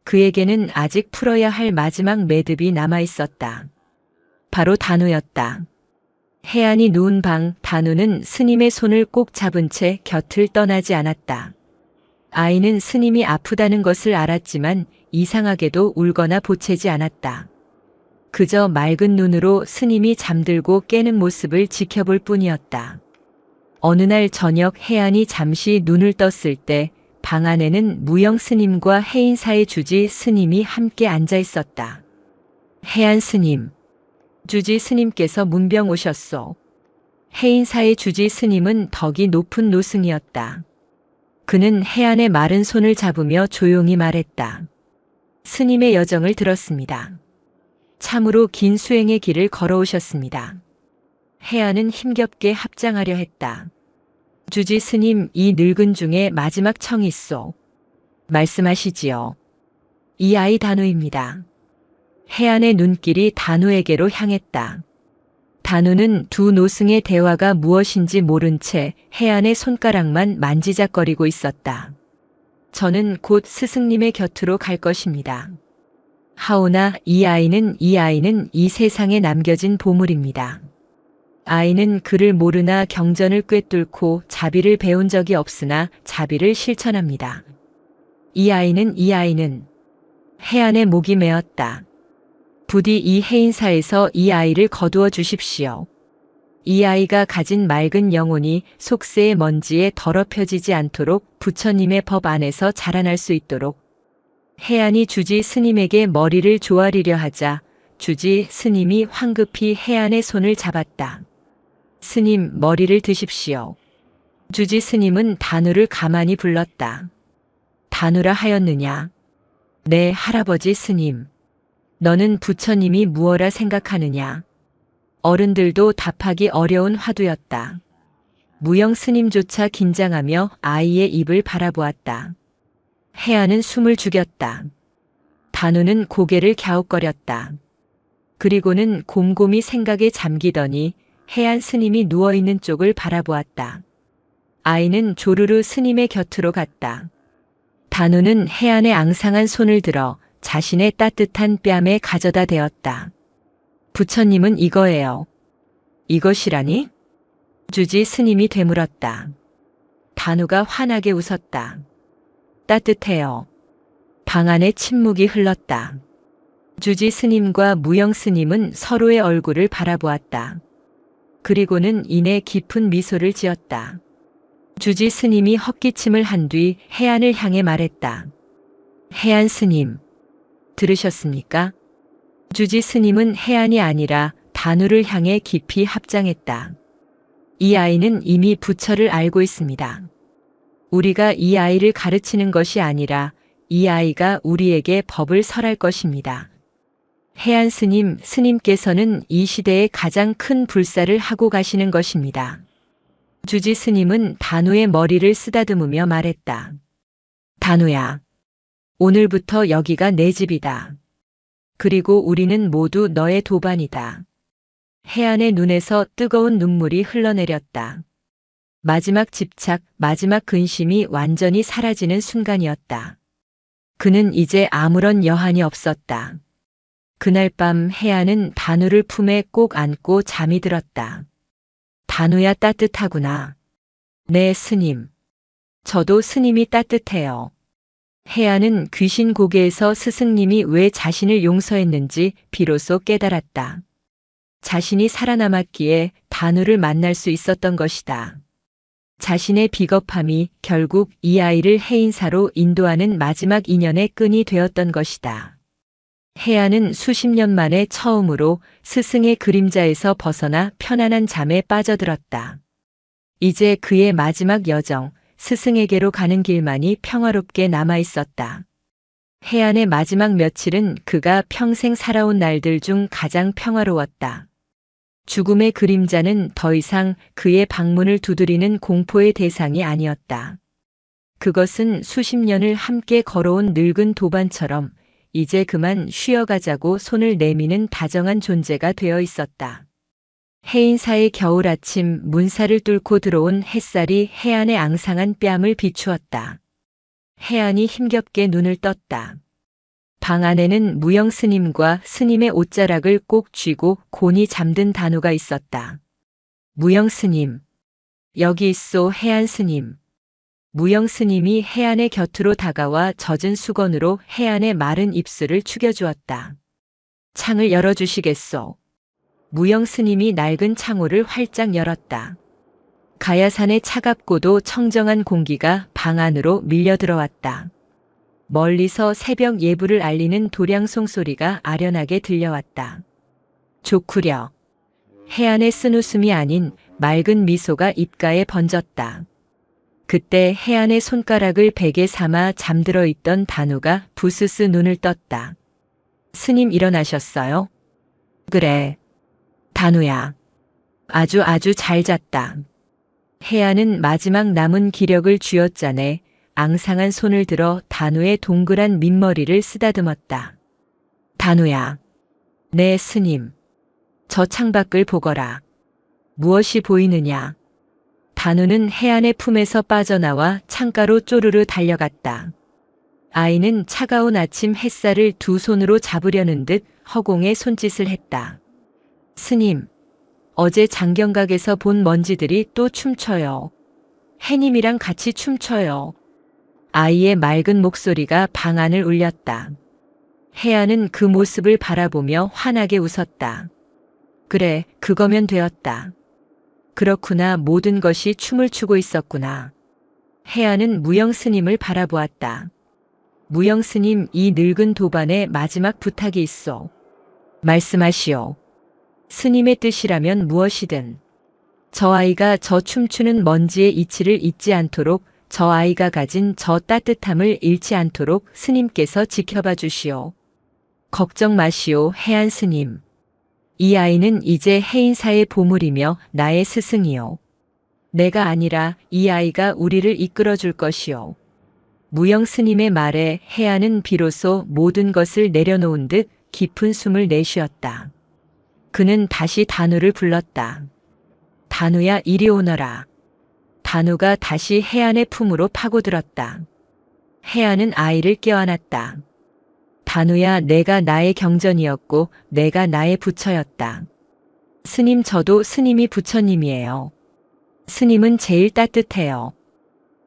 그에게는 아직 풀어야 할 마지막 매듭이 남아 있었다. 바로 단우였다. 해안이 누운 방, 단우는 스님의 손을 꼭 잡은 채 곁을 떠나지 않았다. 아이는 스님이 아프다는 것을 알았지만 이상하게도 울거나 보채지 않았다. 그저 맑은 눈으로 스님이 잠들고 깨는 모습을 지켜볼 뿐이었다. 어느 날 저녁 해안이 잠시 눈을 떴을 때 방 안에는 무영 스님과 해인사의 주지 스님이 함께 앉아 있었다. 해안 스님. 주지 스님께서 문병 오셨소. 해인사의 주지 스님은 덕이 높은 노승이었다. 그는 해안의 마른 손을 잡으며 조용히 말했다. 스님의 여정을 들었습니다. 참으로 긴 수행의 길을 걸어오셨습니다. 해안은 힘겹게 합장하려 했다. 주지 스님, 이 늙은 중에 마지막 청이 있소. 말씀하시지요. 이 아이 단우입니다. 해안의 눈길이 단우에게로 향했다. 단우는 두 노승의 대화가 무엇인지 모른 채 해안의 손가락만 만지작거리고 있었다. 저는 곧 스승님의 곁으로 갈 것입니다. 하오나 이 아이는 이 세상에 남겨진 보물입니다. 아이는 글을 모르나 경전을 꿰뚫고 자비를 배운 적이 없으나 자비를 실천합니다. 이 아이는 해안의 목이 메었다. 부디 이 해인사에서 이 아이를 거두어 주십시오. 이 아이가 가진 맑은 영혼이 속세의 먼지에 더럽혀지지 않도록 부처님의 법 안에서 자라날 수 있도록. 해안이 주지 스님에게 머리를 조아리려 하자 주지 스님이 황급히 해안의 손을 잡았다. 스님, 머리를 드십시오. 주지 스님은 단우를 가만히 불렀다. 단우라 하였느냐? 네, 할아버지 스님. 너는 부처님이 무엇라 생각하느냐? 어른들도 답하기 어려운 화두였다. 무영 스님조차 긴장하며 아이의 입을 바라보았다. 해안은 숨을 죽였다. 단우는 고개를 갸웃거렸다. 그리고는 곰곰이 생각에 잠기더니 해안 스님이 누워있는 쪽을 바라보았다. 아이는 조르르 스님의 곁으로 갔다. 단우는 해안의 앙상한 손을 들어 자신의 따뜻한 뺨에 가져다 대었다. 부처님은 이거예요. 이것이라니? 주지 스님이 되물었다. 단우가 환하게 웃었다. 따뜻해요. 방 안에 침묵이 흘렀다. 주지 스님과 무영 스님은 서로의 얼굴을 바라보았다. 그리고는 이내 깊은 미소를 지었다. 주지 스님이 헛기침을 한 뒤 해안을 향해 말했다. 해안 스님, 들으셨습니까? 주지 스님은 해안이 아니라 단우를 향해 깊이 합장했다. 이 아이는 이미 부처를 알고 있습니다. 우리가 이 아이를 가르치는 것이 아니라 이 아이가 우리에게 법을 설할 것입니다. 해안 스님, 스님께서는 이 시대에 가장 큰 불사를 하고 가시는 것입니다. 주지 스님은 단우의 머리를 쓰다듬으며 말했다. 단우야, 오늘부터 여기가 내 집이다. 그리고 우리는 모두 너의 도반이다. 해안의 눈에서 뜨거운 눈물이 흘러내렸다. 마지막 집착, 마지막 근심이 완전히 사라지는 순간이었다. 그는 이제 아무런 여한이 없었다. 그날 밤 해안은 단우를 품에 꼭 안고 잠이 들었다. 단우야, 따뜻하구나. 네, 스님. 저도 스님이 따뜻해요. 해안은 귀신 고개에서 스승님이 왜 자신을 용서했는지 비로소 깨달았다. 자신이 살아남았기에 단우를 만날 수 있었던 것이다. 자신의 비겁함이 결국 이 아이를 해인사로 인도하는 마지막 인연의 끈이 되었던 것이다. 해안은 수십 년 만에 처음으로 스승의 그림자에서 벗어나 편안한 잠에 빠져들었다. 이제 그의 마지막 여정, 스승에게로 가는 길만이 평화롭게 남아 있었다. 해안의 마지막 며칠은 그가 평생 살아온 날들 중 가장 평화로웠다. 죽음의 그림자는 더 이상 그의 방문을 두드리는 공포의 대상이 아니었다. 그것은 수십 년을 함께 걸어온 늙은 도반처럼 이제 그만 쉬어가자고 손을 내미는 다정한 존재가 되어 있었다. 해인사의 겨울 아침, 문사를 뚫고 들어온 햇살이 해안의 앙상한 뺨을 비추었다. 해안이 힘겹게 눈을 떴다. 방 안에는 무영 스님과 스님의 옷자락을 꼭 쥐고 곤히 잠든 단우가 있었다. 무영 스님, 여기 있소. 해안 스님. 무영 스님이 해안의 곁으로 다가와 젖은 수건으로 해안의 마른 입술을 축여주었다. 창을 열어주시겠소. 무영 스님이 낡은 창호를 활짝 열었다. 가야산의 차갑고도 청정한 공기가 방 안으로 밀려 들어왔다. 멀리서 새벽 예불을 알리는 도량송 소리가 아련하게 들려왔다. 좋구려. 해안의 쓴웃음이 아닌 맑은 미소가 입가에 번졌다. 그때 해안의 손가락을 베개 삼아 잠들어 있던 단우가 부스스 눈을 떴다. 스님, 일어나셨어요? 그래. 단우야. 아주 잘 잤다. 혜안은 마지막 남은 기력을 쥐어짜내 앙상한 손을 들어 단우의 동그란 민머리를 쓰다듬었다. 단우야. 네, 스님. 저 창밖을 보거라. 무엇이 보이느냐? 단우는 혜안의 품에서 빠져나와 창가로 쪼르르 달려갔다. 아이는 차가운 아침 햇살을 두 손으로 잡으려는 듯 허공에 손짓을 했다. 스님, 어제 장경각에서 본 먼지들이 또 춤춰요. 해님이랑 같이 춤춰요. 아이의 맑은 목소리가 방 안을 울렸다. 혜안은 그 모습을 바라보며 환하게 웃었다. 그래, 그거면 되었다. 그렇구나, 모든 것이 춤을 추고 있었구나. 혜안은 무영 스님을 바라보았다. 무영 스님, 이 늙은 도반에 마지막 부탁이 있어. 말씀하시오. 스님의 뜻이라면 무엇이든. 저 아이가 저 춤추는 먼지의 이치를 잊지 않도록, 저 아이가 가진 저 따뜻함을 잃지 않도록 스님께서 지켜봐 주시오. 걱정 마시오, 혜안 스님. 이 아이는 이제 해인사의 보물이며 나의 스승이요. 내가 아니라 이 아이가 우리를 이끌어 줄 것이요. 무영 스님의 말에 혜안은 비로소 모든 것을 내려놓은 듯 깊은 숨을 내쉬었다. 그는 다시 단우를 불렀다. 단우야, 이리 오너라. 단우가 다시 혜안의 품으로 파고들었다. 혜안은 아이를 껴안았다. 단우야, 내가 나의 경전이었고 내가 나의 부처였다. 스님, 저도 스님이 부처님이에요. 스님은 제일 따뜻해요.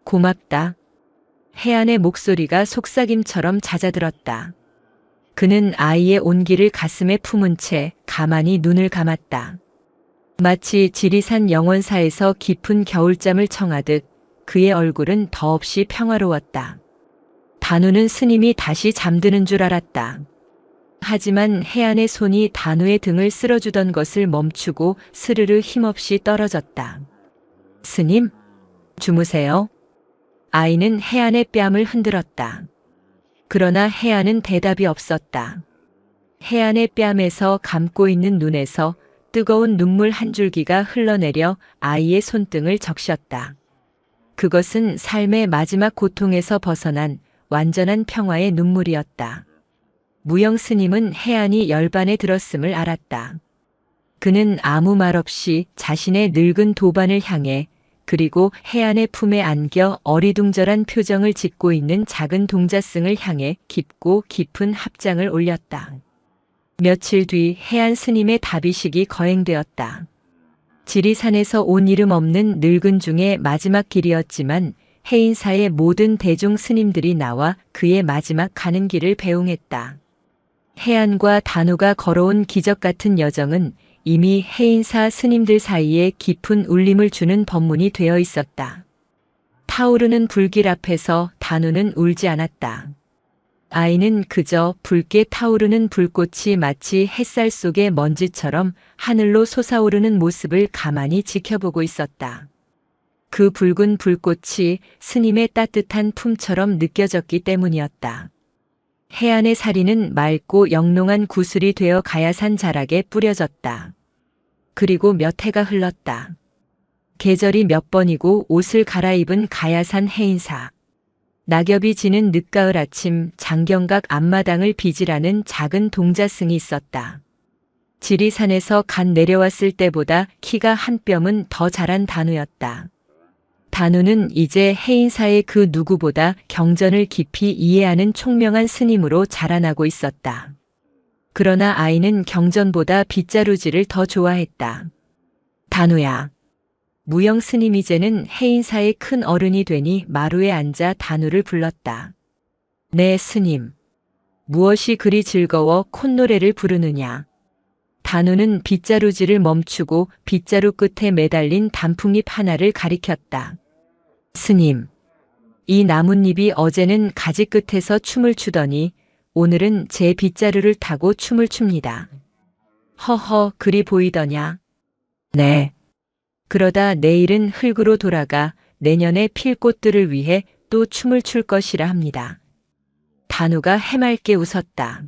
고맙다. 혜안의 목소리가 속삭임처럼 잦아들었다. 그는 아이의 온기를 가슴에 품은 채 가만히 눈을 감았다. 마치 지리산 영원사에서 깊은 겨울잠을 청하듯 그의 얼굴은 더없이 평화로웠다. 단우는 스님이 다시 잠드는 줄 알았다. 하지만 혜안의 손이 단우의 등을 쓸어주던 것을 멈추고 스르르 힘없이 떨어졌다. 스님, 주무세요? 아이는 혜안의 뺨을 흔들었다. 그러나 혜안은 대답이 없었다. 혜안의 뺨에서 감고 있는 눈에서 뜨거운 눈물 한 줄기가 흘러내려 아이의 손등을 적셨다. 그것은 삶의 마지막 고통에서 벗어난 완전한 평화의 눈물이었다. 무영 스님은 혜안이 열반에 들었음을 알았다. 그는 아무 말 없이 자신의 늙은 도반을 향해 그리고 혜안의 품에 안겨 어리둥절한 표정을 짓고 있는 작은 동자승을 향해 깊고 깊은 합장을 올렸다. 며칠 뒤 혜안 스님의 다비식이 거행되었다. 지리산에서 온 이름 없는 늙은 중의 마지막 길이었지만 해인사의 모든 대중 스님들이 나와 그의 마지막 가는 길을 배웅했다. 혜안과 단우가 걸어온 기적 같은 여정은 이미 해인사 스님들 사이에 깊은 울림을 주는 법문이 되어 있었다. 타오르는 불길 앞에서 단우는 울지 않았다. 아이는 그저 붉게 타오르는 불꽃이 마치 햇살 속의 먼지처럼 하늘로 솟아오르는 모습을 가만히 지켜보고 있었다. 그 붉은 불꽃이 스님의 따뜻한 품처럼 느껴졌기 때문이었다. 해안의 사리는 맑고 영롱한 구슬이 되어 가야산 자락에 뿌려졌다. 그리고 몇 해가 흘렀다. 계절이 몇 번이고 옷을 갈아입은 가야산 해인사. 낙엽이 지는 늦가을 아침 장경각 앞마당을 비질하는 작은 동자승이 있었다. 지리산에서 간 내려왔을 때보다 키가 한 뼘은 더 자란 단우였다. 단우는 이제 해인사의 그 누구보다 경전을 깊이 이해하는 총명한 스님으로 자라나고 있었다. 그러나 아이는 경전보다 빗자루질을 더 좋아했다. 단우야. 무영 스님 이제는 해인사의 큰 어른이 되니 마루에 앉아 단우를 불렀다. 네, 스님. 무엇이 그리 즐거워 콧노래를 부르느냐. 단우는 빗자루질을 멈추고 빗자루 끝에 매달린 단풍잎 하나를 가리켰다. 스님, 이 나뭇잎이 어제는 가지 끝에서 춤을 추더니 오늘은 제 빗자루를 타고 춤을 춥니다. 허허, 그리 보이더냐? 네. 그러다 내일은 흙으로 돌아가 내년에 필 꽃들을 위해 또 춤을 출 것이라 합니다. 단우가 해맑게 웃었다.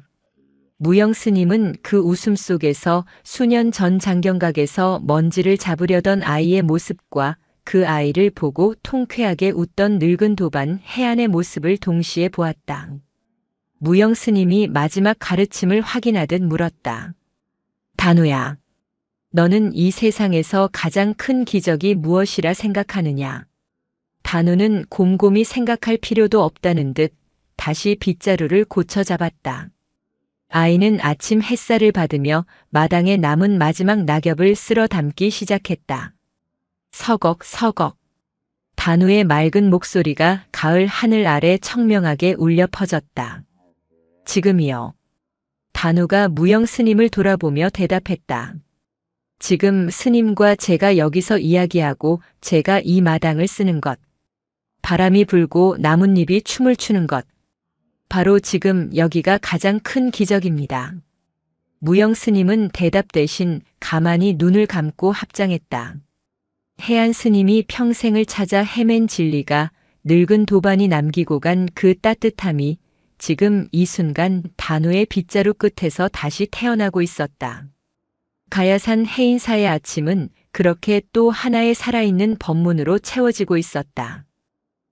무영 스님은 그 웃음 속에서 수년 전 장경각에서 먼지를 잡으려던 아이의 모습과 그 아이를 보고 통쾌하게 웃던 늙은 도반 해안의 모습을 동시에 보았다. 무영 스님이 마지막 가르침을 확인하듯 물었다. 단우야, 너는 이 세상에서 가장 큰 기적이 무엇이라 생각하느냐? 단우는 곰곰이 생각할 필요도 없다는 듯 다시 빗자루를 고쳐 잡았다. 아이는 아침 햇살을 받으며 마당에 남은 마지막 낙엽을 쓸어 담기 시작했다. 서걱 서걱. 단우의 맑은 목소리가 가을 하늘 아래 청명하게 울려 퍼졌다. 지금이요. 단우가 무영 스님을 돌아보며 대답했다. 지금 스님과 제가 여기서 이야기하고 제가 이 마당을 쓰는 것. 바람이 불고 나뭇잎이 춤을 추는 것. 바로 지금 여기가 가장 큰 기적입니다. 무영 스님은 대답 대신 가만히 눈을 감고 합장했다. 해안 스님이 평생을 찾아 헤맨 진리가 늙은 도반이 남기고 간 그 따뜻함이 지금 이 순간 단우의 빗자루 끝에서 다시 태어나고 있었다. 가야산 해인사의 아침은 그렇게 또 하나의 살아있는 법문으로 채워지고 있었다.